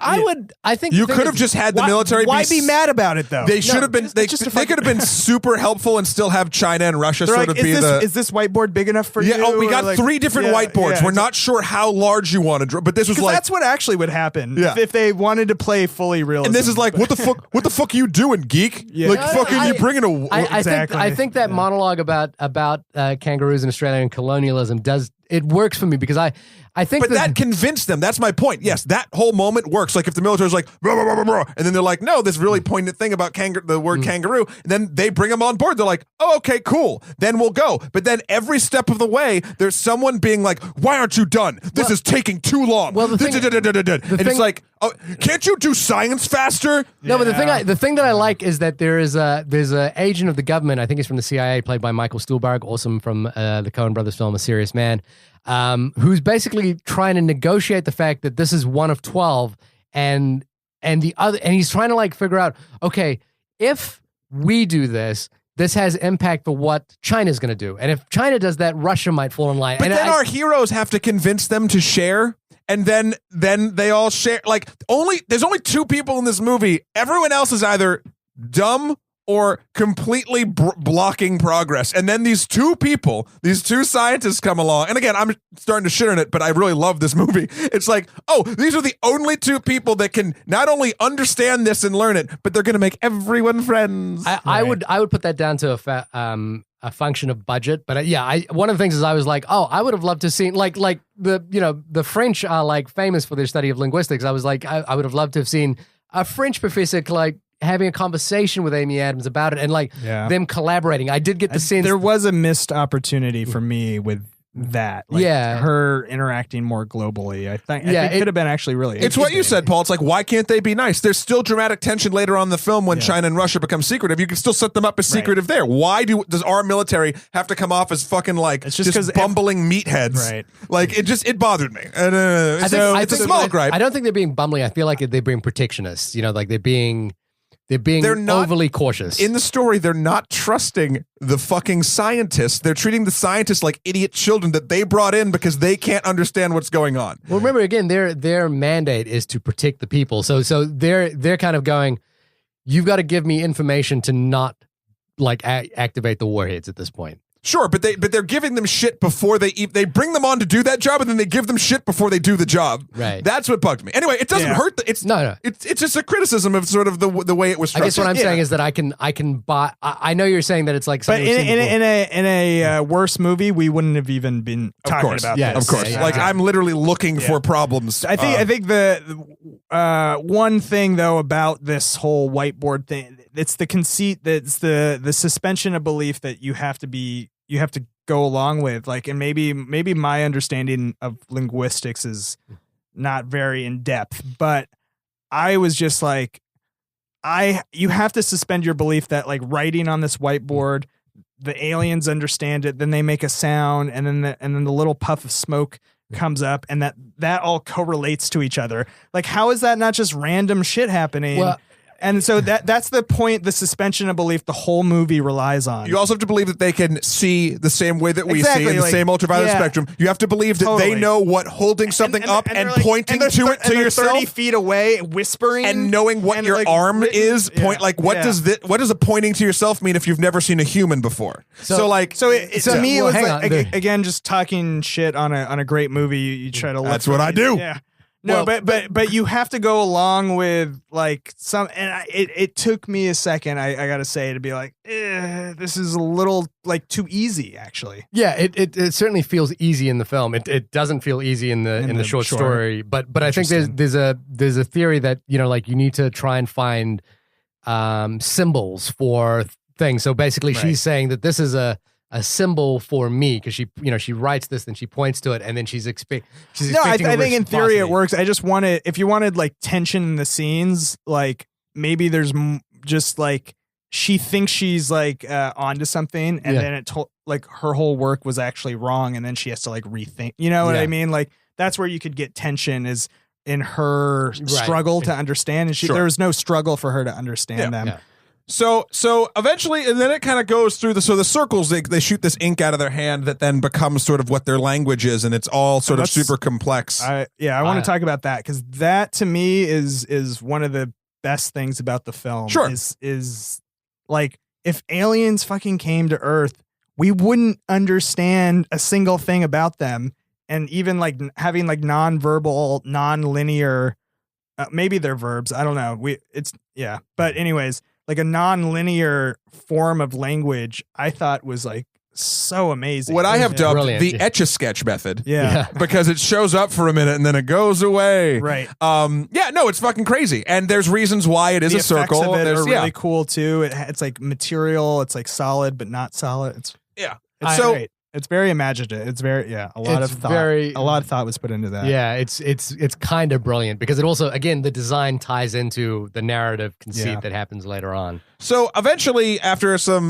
I think you could have just had the military. Why be mad about it though? They should have been. They could have been super helpful and still have China and Russia sort of be the. Is this whiteboard big enough for you? Yeah. Oh, we got 3 different whiteboards. We're not sure how large you want to draw, but this was like that's what actually would happen if they wanted to play fully realism. And this is like, what the fuck? What the fuck are you doing, geek? Yeah. Like, fucking, you bringing a. I think that monologue about kangaroos in Australian colonialism works for me because I think but that convinced them. That's my point. Yes, that whole moment works. Like if the military's like, blah, blah, blah, blah, blah, and then they're like, no, this really poignant thing about the word kangaroo. And then they bring them on board. They're like, oh, okay, cool. Then we'll go. But then every step of the way, there's someone being like, why aren't you done? This is taking too long. Well, it's like, oh, can't you do science faster? No, but the thing that I like is that there's a agent of the government. I think he's from the CIA, played by Michael Stuhlbarg, also from the Coen Brothers film A Serious Man. Who's basically trying to negotiate the fact that this is one of 12 and he's trying to like figure out, okay, if we do this has impact for what China's going to do. And if China does that, Russia might fall in line. But then our heroes have to convince them to share. And then they all share. Like there's only 2 people in this movie. Everyone else is either dumb or completely blocking progress. And then these 2 people, these 2 scientists come along. And again, I'm starting to shit on it, but I really love this movie. It's like, oh, these are the only 2 people that can not only understand this and learn it, but they're going to make everyone friends. I would put that down to a function of budget. But one of the things is I was like, oh, I would have loved to see like the French are like famous for their study of linguistics. I was like, I would have loved to have seen a French professor like having a conversation with Amy Adams about it and like them collaborating. I did get the sense there was a missed opportunity for me with that. Like her interacting more globally. I think it could have been actually really It's what you said, Paul. It's like, why can't they be nice? There's still dramatic tension later on in the film when China and Russia become secretive. You can still set them up as secretive there. Why does our military have to come off as fucking like it's just bumbling meatheads? Right. Like it bothered me. And it's a small gripe. I don't think they're being bumbling. I feel like they're being protectionists. You know, like they're being overly cautious. In the story, they're not trusting the fucking scientists. They're treating the scientists like idiot children that they brought in because they can't understand what's going on. Well, remember, again, their mandate is to protect the people. So they're kind of going, you've got to give me information to not like activate the warheads at this point. Sure, but they're giving them shit before they bring them on to do that job, and then they give them shit before they do the job. Right. That's what bugged me. Anyway, it doesn't hurt. It's just a criticism of sort of the way it was structured. I guess what I'm saying is that I can buy. I know you're saying that it's like, but in a worse movie, we wouldn't have even been talking about this. Of course, like I'm literally looking for problems. I think the one thing though about this whole whiteboard thing, it's the conceit that's the suspension of belief that you have to go along with, like, and maybe my understanding of linguistics is not very in depth, but I was just like, you have to suspend your belief that like writing on this whiteboard, the aliens understand it, then they make a sound, and then the little puff of smoke comes up, and that all correlates to each other. Like, how is that not just random shit happening? Well, and so that's the point, the suspension of belief the whole movie relies on. You also have to believe that they can see the same way that we see in the same ultraviolet spectrum. You have to believe that they know what holding something up and pointing to it to yourself. 30 feet away, whispering. And knowing what your arm is. What does a pointing to yourself mean if you've never seen a human before? To me, it was like, again, just talking shit on a great movie. You try to look. That's what I do. Yeah. No, but you have to go along with like some, and it took me a second, I gotta say, to be like, this is a little like too easy, actually. Yeah, it certainly feels easy in the film. It doesn't feel easy in the short story, but I think there's a theory that, you know, like you need to try and find symbols for things. So basically, she's saying that this is a symbol for me, because she writes this, then she points to it, and then she's expecting. I think in theory it works. I just wanted, if you wanted like tension in the scenes, like maybe there's just like she thinks she's like onto something, and then like her whole work was actually wrong, and then she has to like rethink. You know what I mean? Like that's where you could get tension, is in her struggle to understand, and there was no struggle for her to understand them. Yeah. So eventually, and then it kind of goes through the circles. They shoot this ink out of their hand that then becomes sort of what their language is, and it's all sort of super complex. I want to talk about that, because that to me is one of the best things about the film. Sure, is like, if aliens fucking came to Earth, we wouldn't understand a single thing about them, and even like having like non-verbal, non-linear, maybe they're verbs. I don't know. But anyways. Like a non-linear form of language, I thought was like so amazing. What I have dubbed the Etch-a-Sketch method. Yeah. Because it shows up for a minute and then it goes away. Right. It's fucking crazy. And there's reasons why it is a circle. The effects of it are really cool too. It's like material. It's like solid, but not solid. It's great. It's very imaginative. It's very a lot of thought was put into that. Yeah, it's kind of brilliant, because it also, again, the design ties into the narrative conceit that happens later on. So eventually, after some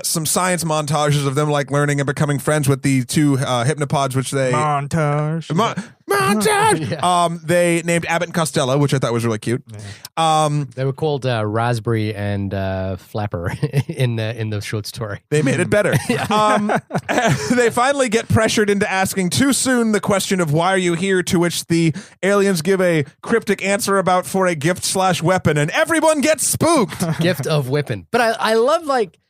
science montages of them like learning and becoming friends with the two hypnopods, which they montage. They named Abbott and Costello, which I thought was really cute. They were called Raspberry and Flapper in the short story. They made it better. They finally get pressured into asking too soon the question of why are you here, to which the aliens give a cryptic answer about for a gift/weapon, and everyone gets spooked. Gift of weapon. But I love like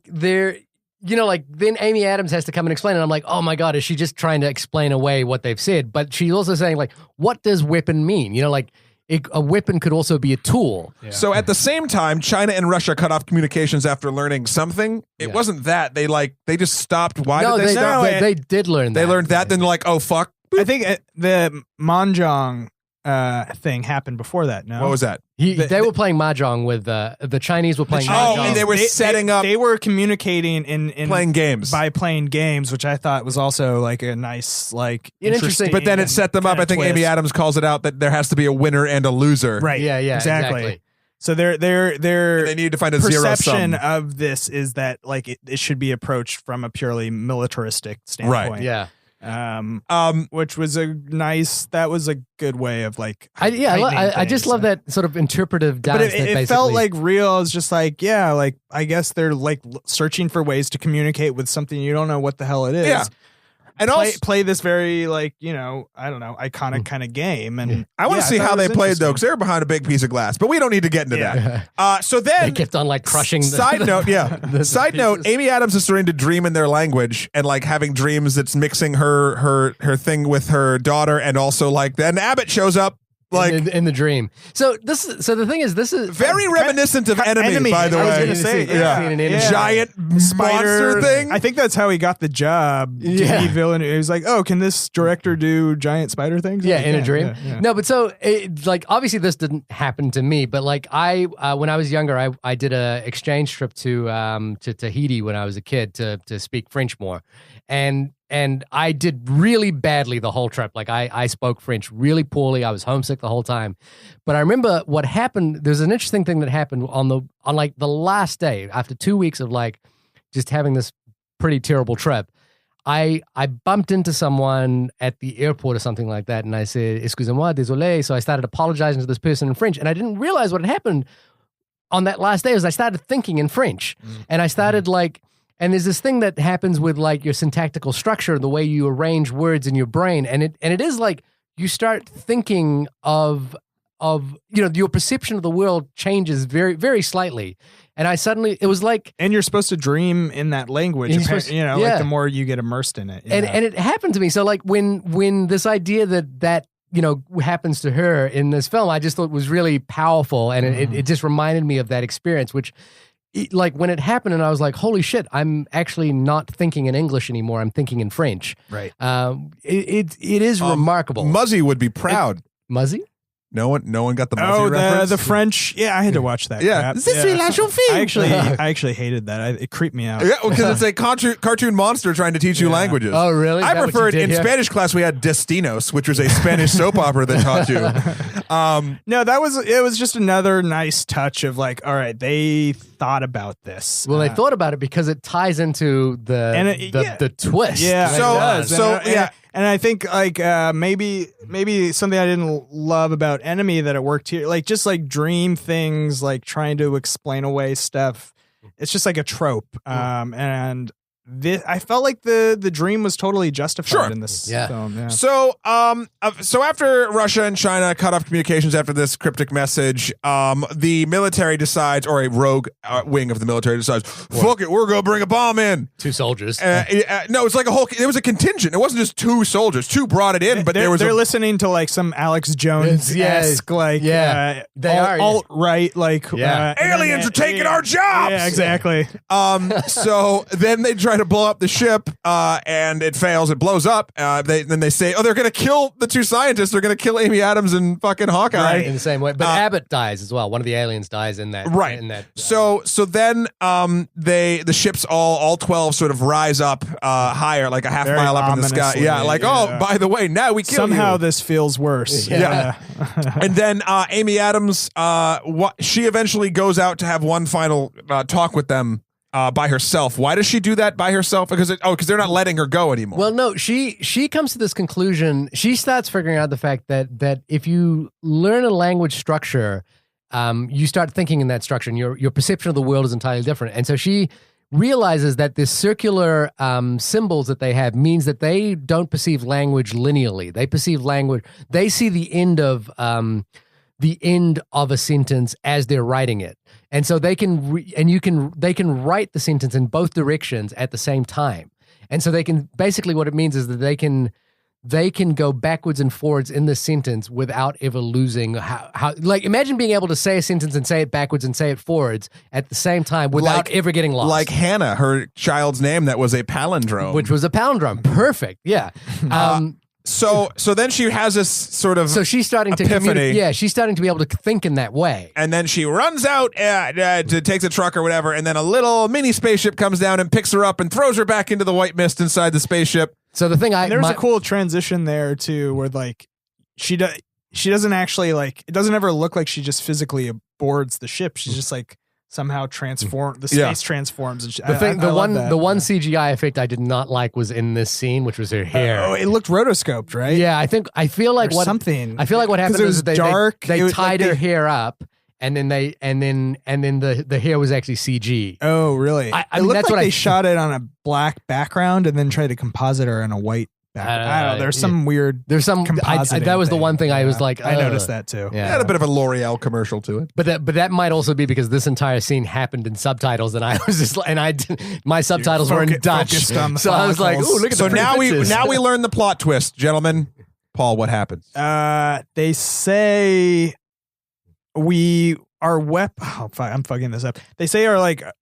they're, like then Amy Adams has to come and explain it. I'm like, oh my God, is she just trying to explain away what they've said? But she's also saying like, what does weapon mean? Like a weapon could also be a tool. Yeah. So at the same time, China and Russia cut off communications after learning something. It wasn't that. They just stopped. Why did they stop? They did learn that. They learned that, then they're like, oh fuck. I think the Mahjong thing happened before that. No, what was that? They were playing mahjong with the Chinese were playing mahjong. Oh, and they were setting up. They were communicating in playing games by playing games, which I thought was also like a nice, like interesting. But then it set them up. I think Amy Adams calls it out that there has to be a winner and a loser. Right. Yeah. Exactly. So their they need to find a zero sum. Perception of this is that like it should be approached from a purely militaristic standpoint. Right. Yeah. Which was that was a good way of like, I just love that sort of interpretive dance. But it felt like real. It's just like, like I guess they're like searching for ways to communicate with something you don't know what the hell it is. Yeah. And play this very like, I don't know, iconic kind of game. And I want to see how they played though, because they were behind a big piece of glass. But we don't need to get into that. So then they kept on like crushing. Side note, Amy Adams is starting to dream in their language and like having dreams that's mixing her thing with her daughter, and also like then Abbott shows up. Like in the dream. So the thing is, this is very reminiscent of Enemy, by the way. I was going to say, giant monster thing. I think that's how he got the job. Yeah, villain. He was like, "Oh, can this director do giant spider things?" Yeah, in a dream. Yeah. No, but so like obviously this didn't happen to me, but like when I was younger, I did a exchange trip to Tahiti when I was a kid to speak French more, and I did really badly the whole trip. Like I spoke French really poorly. I was homesick the whole time. But I remember what happened. There's an interesting thing that happened on like the last day after 2 weeks of like just having this pretty terrible trip. I bumped into someone at the airport or something like that, and I said, "Excusez-moi, désolé." So I started apologizing to this person in French, and I didn't realize what had happened on that last day. Was I started thinking in French, and I started like. And there's this thing that happens with like your syntactical structure, the way you arrange words in your brain, and it is like you start thinking of your perception of the world changes very, very slightly. And it was like, and you're supposed to dream in that language, like the more you get immersed in it. And it happened to me. So like when this idea that happens to her in this film, I just thought was really powerful, and it just reminded me of that experience, which. Like when it happened, and I was like, "Holy shit! I'm actually not thinking in English anymore. I'm thinking in French." Right. It is remarkable. Muzzy would be proud. Muzzy? No one got the Muzzy reference? The French. Yeah, I had to watch that. Yeah. I actually hated that. It creeped me out. Yeah, because it's a cartoon monster trying to teach you languages. Oh, really? I preferred in Spanish class we had Destinos, which was a Spanish soap opera that taught you. No, it was just another nice touch of like, all right, they thought about this. Well, they thought about it because it ties into the twist. Yeah. And I think like maybe something I didn't love about Enemy that it worked here, like just like dream things, like trying to explain away stuff. It's just like a trope, and I felt like the dream was totally justified in this film. Yeah. So after Russia and China cut off communications after this cryptic message, the military decides, or a rogue wing of the military decides, fuck it, we're gonna bring a bomb in. 2 soldiers. No, it's like it was a contingent. It wasn't just 2 soldiers. 2 brought it in, but they're listening to like some Alex Jones-esque, like they are alt-right, like aliens are taking our jobs. Yeah, exactly. So then they try to blow up the ship, and it fails. It blows up. Then they say, they're going to kill the 2 scientists. They're going to kill Amy Adams and fucking Hawkeye in the same way. But Abbott dies as well. One of the aliens dies in that. Right. In that. So then the ships all 12 sort of rise up higher, like a half mile up in the sky. Yeah. Like, by the way, now we kill somehow you. This feels worse. Yeah. And then Amy Adams, she eventually goes out to have one final talk with them. By herself. Why does she do that by herself? Because they're not letting her go anymore. Well, no, she comes to this conclusion. She starts figuring out the fact that if you learn a language structure, you start thinking in that structure, and your perception of the world is entirely different. And so she realizes that this circular symbols that they have means that they don't perceive language linearly. They perceive language. They see the end of a sentence as they're writing it. And so they can write the sentence in both directions at the same time. And so they can, basically what it means is that they can go backwards and forwards in the sentence without ever losing how like imagine being able to say a sentence and say it backwards and say it forwards at the same time without ever getting lost. Like Hannah, her child's name that was a palindrome. Which was a palindrome. Perfect. Yeah. So then she has this sort of she's starting epiphany. She's starting to be able to think in that way. And then she runs out to take the truck or whatever, and then a little mini spaceship comes down and picks her up and throws her back into the white mist inside the spaceship. So the thing there's a cool transition there too, where like she doesn't actually like it doesn't ever look like she just physically boards the ship. She's just like somehow transformed. The space transforms. And the one CGI effect I did not like was in this scene, which was her hair. It looked rotoscoped, right? Yeah, I feel like what happened is they tied her hair up, and then the hair was actually CG. Oh, really? I mean, that's what they shot it on a black background and then tried to composite her in a white. I don't know. There's some weird. There's some. That was the one thing I was like. I noticed that too. Yeah. It had a bit of a L'Oreal commercial to it. But that might also be because this entire scene happened in subtitles, and I was just my subtitles were in Dutch, so I was like, "Ooh, look at so the now pictures." we learn the plot twist, gentlemen. Paul, what happens? They say our weapon. Oh, I'm fucking this up. They say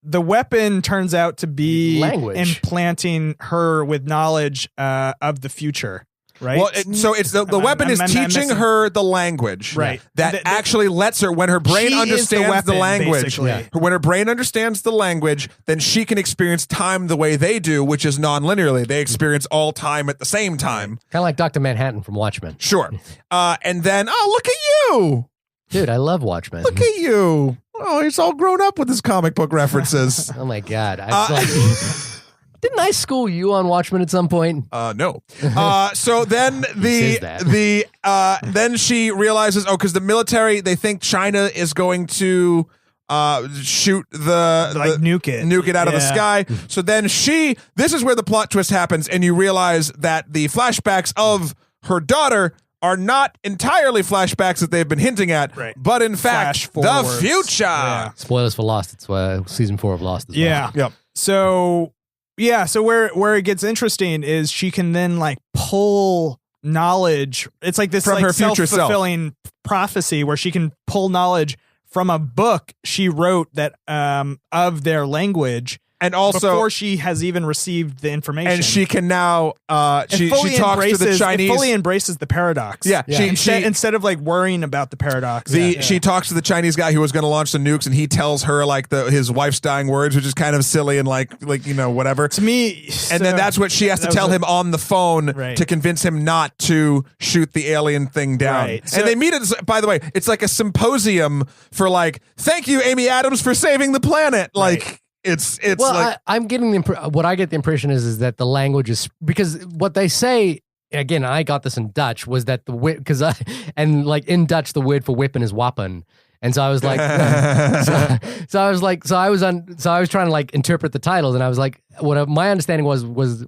the weapon turns out to be language, implanting her with knowledge of the future. Right. Well, so it's the weapon is teaching her the language, right? That actually lets her, when her brain understands the language, when her brain understands the language, then she can experience time the way they do, which is non-linearly. They experience all time at the same time, kind of like Dr. Manhattan from Watchmen. Sure. And then, look at you. Dude, I love Watchmen. Look at you. Oh, he's all grown up with his comic book references. Oh, my God. Didn't I school you on Watchmen at some point? No. So then then she realizes, because the military, they think China is going to shoot nuke it out of the sky. So then this is where the plot twist happens, and you realize that the flashbacks of her daughter are not entirely flashbacks that they've been hinting at, but in fact, the future. Yeah. Spoilers for Lost. It's season 4 of Lost as well. Yeah. Yep. So where it gets interesting is she can then pull knowledge. It's like this from her future self-fulfilling prophecy where she can pull knowledge from a book she wrote that of their language. And also before she has even received the information, and she can now she talks to the Chinese. It fully embraces the paradox. Yeah. Instead of worrying about the paradox. She talks to the Chinese guy who was going to launch the nukes, and he tells her his wife's dying words, which is kind of silly and whatever. To me, and then that's what she has to tell him on the phone to convince him not to shoot the alien thing down. Right. And they meet it. By the way, it's like a symposium for thank you, Amy Adams, for saving the planet. I'm getting what I get the impression is that the language is, because what they say again, I got this in Dutch, was that the whip, because like in Dutch, the word for weapon is wapen. And so I was like, so I was trying to like interpret the titles, and I was like, my understanding was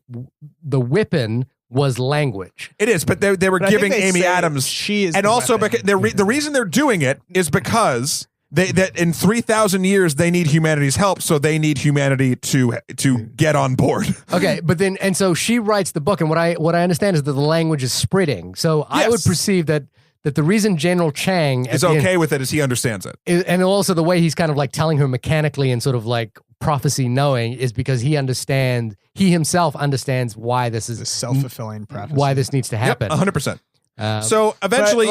the weapon was language. It is, but they were giving Amy Adams, she is, and also because the reason they're doing it is because that in 3,000 years they need humanity's help, so they need humanity to get on board. Okay, but then and so she writes the book, and what I understand is that the language is spreading. So I would perceive that the reason General Chang is okay with it is he understands it, and also the way he's kind of like telling her mechanically and sort of like prophecy knowing is because he himself understands why this is a self-fulfilling prophecy, why this needs to happen. 100%. So eventually,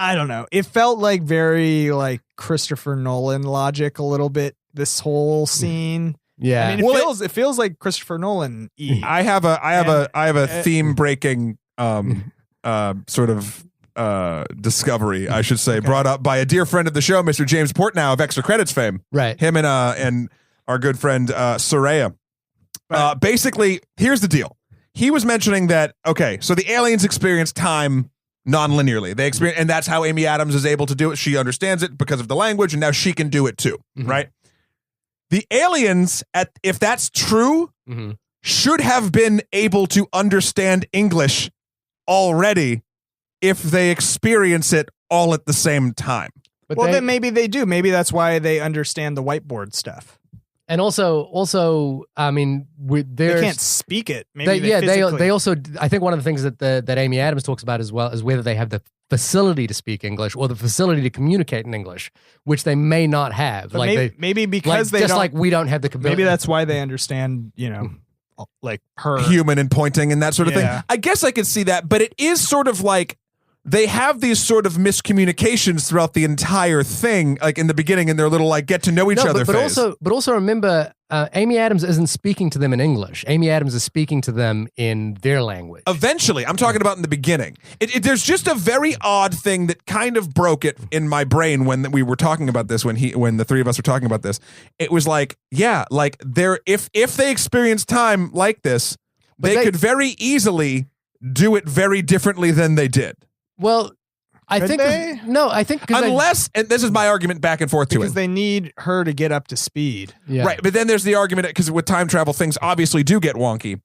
I don't know. It felt like very like Christopher Nolan logic a little bit. This whole scene. Yeah. I mean, it feels like Christopher Nolan. I have a theme breaking sort of discovery, I should say, brought up by a dear friend of the show, Mr. James Portnow of Extra Credits fame. Right. Him and our good friend Soraya. Right. Basically, here's the deal. He was mentioning that, okay, so the aliens experience time non-linearly. They experience, and that's how Amy Adams is able to do it. She understands it because of the language, and now she can do it too, right? The aliens, if that's true, should have been able to understand English already if they experience it all at the same time. But then maybe they do. Maybe that's why they understand the whiteboard stuff. And also, I mean, they can't speak it. Maybe they also. I think one of the things that Amy Adams talks about as well is whether they have the facility to speak English or the facility to communicate in English, which they may not have. But maybe because they just don't, like we don't have the ability. Maybe that's why they understand. Like her human and pointing and that sort of thing. I guess I could see that, but it is sort of like they have these sort of miscommunications throughout the entire thing, like in the beginning, in their little like get to know each other phase. But also remember, Amy Adams isn't speaking to them in English. Amy Adams is speaking to them in their language. Eventually, I'm talking about in the beginning. There's just a very odd thing that kind of broke it in my brain when we were talking about this. When the three of us were talking about this, it was like, yeah, like if they experience time like this, they could very easily do it very differently than they did. Well, I think unless, and this is my argument back and forth because they need her to get up to speed, right? But then there's the argument because with time travel, things obviously do get wonky.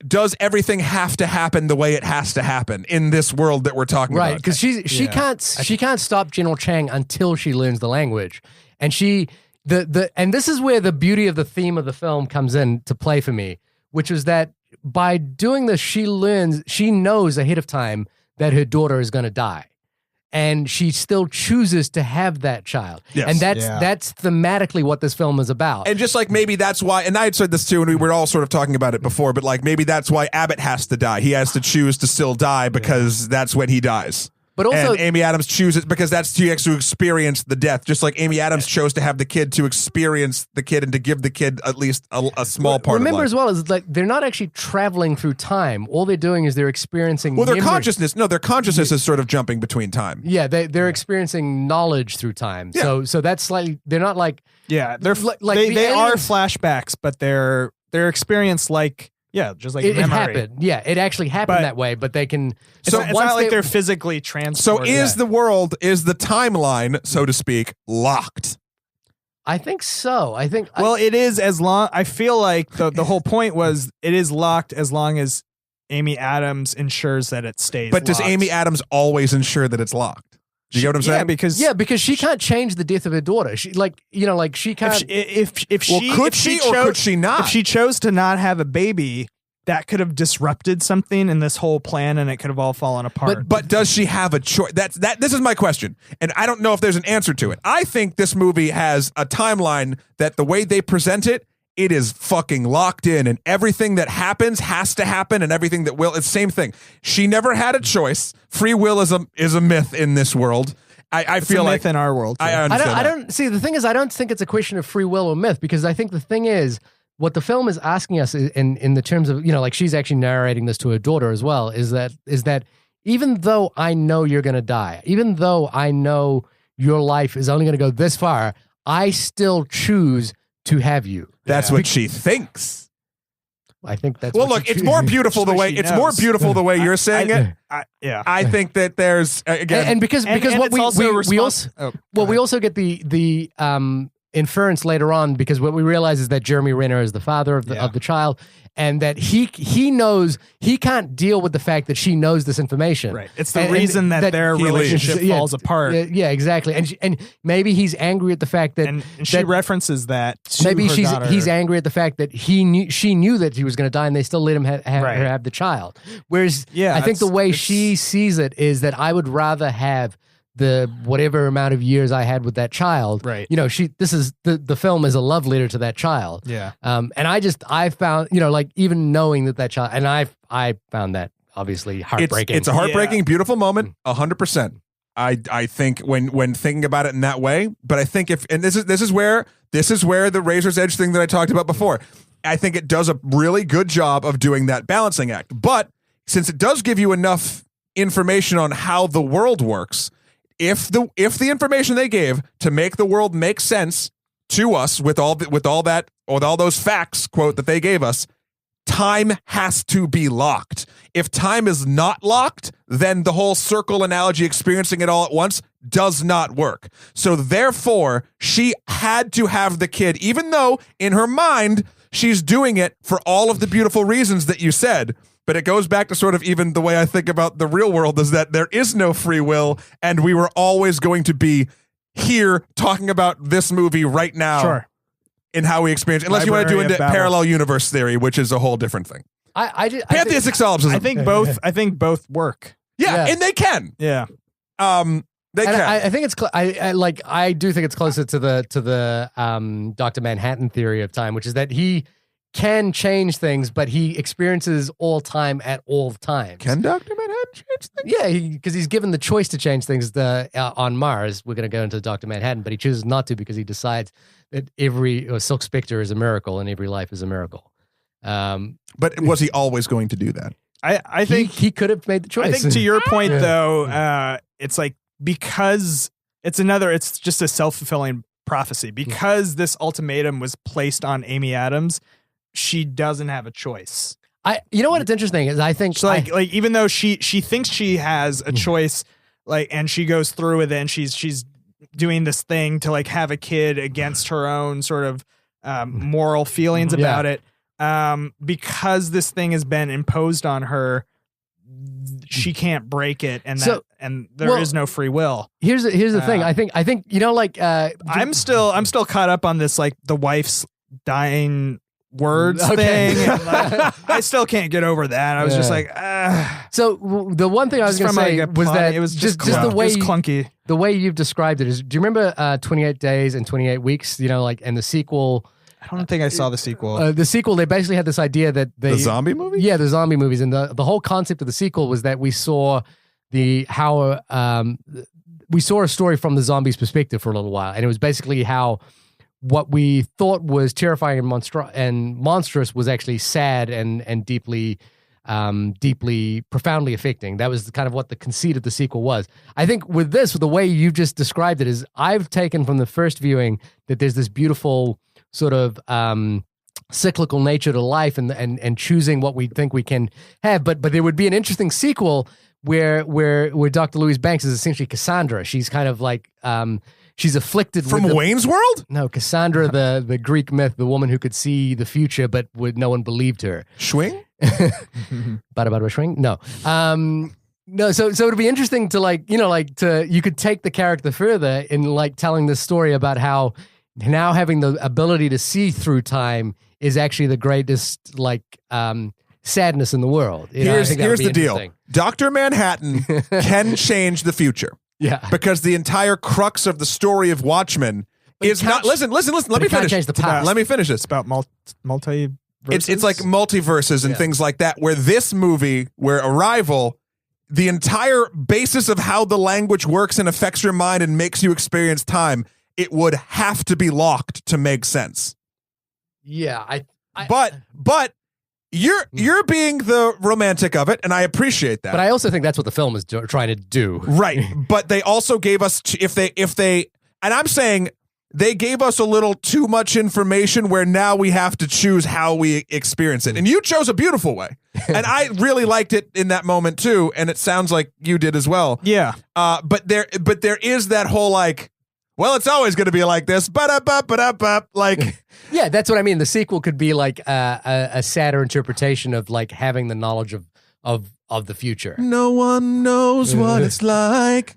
Does everything have to happen the way it has to happen in this world that we're talking about? Right? Because she can't stop General Chang until she learns the language, and and this is where the beauty of the theme of the film comes in to play for me, which is that by doing this, she knows ahead of time that her daughter is going to die, and she still chooses to have that child. Yes. And that's thematically what this film is about. And just like maybe that's why, and I had said this too, and we were all sort of talking about it before, but like maybe that's why Abbott has to die. He has to choose to still die because that's when he dies. But also, and Amy Adams chooses because she has to experience the death, just like Amy Adams chose to have the kid to experience the kid and to give the kid at least a small part of life. Remember as well is like they're not actually traveling through time. All they're doing is they're experiencing. Well, their consciousness is sort of jumping between time. Yeah, they're experiencing knowledge through time. Yeah. So that's slightly. They're not like. Yeah, they're they are flashbacks, but they're experienced like. Yeah, just like it memory. happened. Yeah, it actually happened that way, but they can. So it's not like they're physically transported. So is the timeline, so to speak, locked? I think so. Well, it is as long. I feel like the whole point was it is locked as long as Amy Adams ensures that it stays. But does Amy Adams always ensure that it's locked? Do you get what I'm saying? Because she can't change the death of her daughter. She she can't. Could she not? If she chose to not have a baby, that could have disrupted something in this whole plan, and it could have all fallen apart. But does she have a choice? This is my question, and I don't know if there's an answer to it. I think this movie has a timeline that the way they present it. It is fucking locked in, and everything that happens has to happen, and everything that will, it's the same thing. She never had a choice. Free will is a myth in this world. I feel like myth in our world. I don't see. The thing is, I don't think it's a question of free will or myth, because I think the thing is, what the film is asking us in the terms of, like she's actually narrating this to her daughter as well, is that even though I know you're going to die, even though I know your life is only going to go this far, I still choose to have you. That's what she thinks. I think that's well. Look, it's more beautiful the way more beautiful the way you're saying it. Yeah, I think that there's again, and because what we also get the inference later on, because what we realize is that Jeremy Renner is the father of the child, and that he knows he can't deal with the fact that she knows this information. Right. It's the reason that their relationship falls apart. Yeah, exactly. And maybe he's angry at the fact that and she references that. To maybe her he's angry at the fact that she knew that he was going to die, and they still let him her have the child. Whereas I think the way she sees it is that I would rather have the whatever amount of years I had with that child. Right. The film is a love letter to that child. Yeah. And I found, like even knowing that child, and I found that obviously heartbreaking. It's a heartbreaking, beautiful moment, 100%. I think when thinking about it in that way, but I think this is where the razor's edge thing that I talked about before, I think it does a really good job of doing that balancing act. But since it does give you enough information on how the world works, if the information they gave to make the world make sense to us with all those facts, quote, that they gave us, time has to be locked. If time is not locked, then the whole circle analogy, experiencing it all at once, does not work. So therefore, she had to have the kid, even though in her mind she's doing it for all of the beautiful reasons that you said. But it goes back to sort of even the way I think about the real world, is that there is no free will, and we were always going to be here talking about this movie right now. Sure. In how we experience, unless you want to do into parallel universe theory, which is a whole different thing. Pantheistic solipsism. I think both work. Yeah, and they can. Yeah. They can. I think it's I do think it's closer to the Dr. Manhattan theory of time, which is that he can change things, but he experiences all time at all times. Can Dr. Manhattan change things? Yeah, because he's given the choice to change things on Mars. We're going to go into Dr. Manhattan, but he chooses not to because he decides that every Silk Spectre is a miracle and every life is a miracle. But was he always going to do that? I think he could have made the choice. I think to your point, though, it's like, because it's just a self-fulfilling prophecy. Because this ultimatum was placed on Amy Adams, she doesn't have a choice. You know what? It's interesting is I think so even though she thinks she has a choice, and she goes through with it, and she's doing this thing to have a kid against her own sort of moral feelings about it, because this thing has been imposed on her, she can't break it, and there is no free will. Here's the thing. I think I'm still caught up on this, the wife's dying words thing. And, I still can't get over that. I was just like, So the one thing I was going to say was that it was just the way clunky. The way you've described it is. Do you remember 28 Days and 28 Weeks? And the sequel. I don't think I saw the sequel. The sequel, they basically had this idea that the zombie movie. Yeah, the zombie movies, and the whole concept of the sequel was that we saw we saw a story from the zombies' perspective for a little while, and it was basically how what we thought was terrifying and monstrous was actually sad and deeply profoundly affecting. That was kind of what the conceit of the sequel was. I think with the way you've just described it, is I've taken from the first viewing that there's this beautiful sort of cyclical nature to life and choosing what we think we can have, but there would be an interesting sequel where Dr. Louise Banks is essentially Cassandra. She's kind of like she's afflicted from Wayne's World. No, Cassandra, the Greek myth, the woman who could see the future, but no one believed her. Schwing? Bada Schwing? No. No, so it'd be interesting to you could take the character further in telling this story about how now having the ability to see through time is actually the greatest sadness in the world. Here's the deal. Dr. Manhattan can change the future. Yeah. Because the entire crux of the story of Watchmen is not. Listen. Let me finish. Change the past. Let me finish this. It's about multiverses. It's like multiverses and things like that, where this movie, where Arrival, the entire basis of how the language works and affects your mind and makes you experience time, it would have to be locked to make sense. Yeah. But you're being the romantic of it, and I appreciate that. But I also think that's what the film is trying to do. Right. But they also gave us, if they, and I'm saying they gave us a little too much information where now we have to choose how we experience it. And you chose a beautiful way. And I really liked it in that moment too. And it sounds like you did as well. Yeah. But there is that whole like, well, it's always going to be like this. Like, yeah, that's what I mean. The sequel could be like a sadder interpretation of like having the knowledge of the future. No one knows what it's like.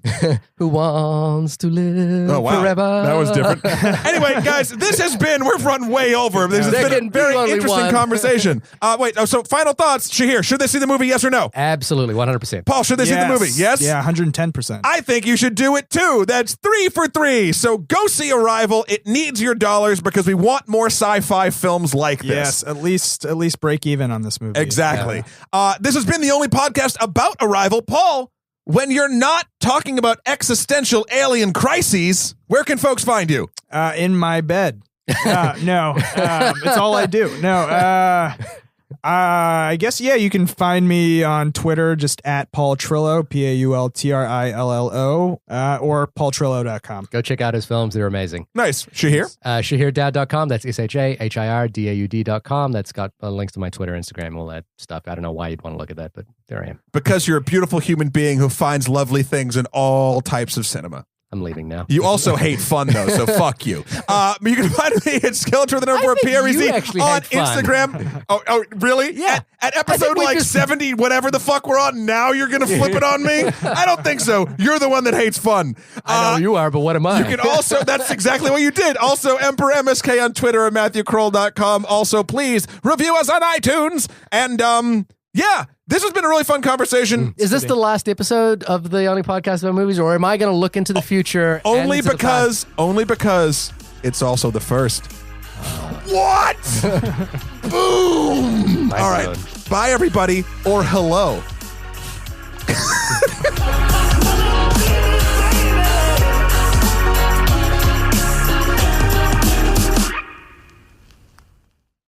Who wants to live forever? That was different. Anyway, guys, we've run way over. This has been a very interesting conversation. So final thoughts. Shahir, should they see the movie, yes or no? Absolutely, 100%. Paul, should they see the movie? Yes? Yeah, 110%. I think you should do it too. That's 3 for 3. So go see Arrival. It needs your dollars because we want more sci-fi films like this. Yes, at least break even on this movie. Exactly. Yeah. This has been the only podcast about Arrival. Paul, when you're not talking about existential alien crises, where can folks find you? In my bed. No, it's all I do. No, I guess, you can find me on Twitter, just at Paul Trillo, PaulTrillo, or paultrillo.com. Go check out his films. They're amazing. Nice. Shahir? ShahirDad.com. That's ShahirDaud.com. That's got links to my Twitter, Instagram, all that stuff. I don't know why you'd want to look at that, but there I am. Because you're a beautiful human being who finds lovely things in all types of cinema. I'm leaving now. You also hate fun, though, so fuck you. You can find me at Skeletor with the number 4 PREZ on Instagram. Oh, really? Yeah. At episode 70, whatever the fuck we're on, now you're going to flip it on me? I don't think so. You're the one that hates fun. I know you are, but what am I? You can also, that's exactly what you did. Also, Emperor MSK on Twitter and MatthewKroll.com. Also, please review us on iTunes. And, this has been a really fun conversation. Is this the last episode of the only podcast about movies, or am I going to look into the future? Only because it's also the first. What? Boom! All right. Bye, everybody, or hello.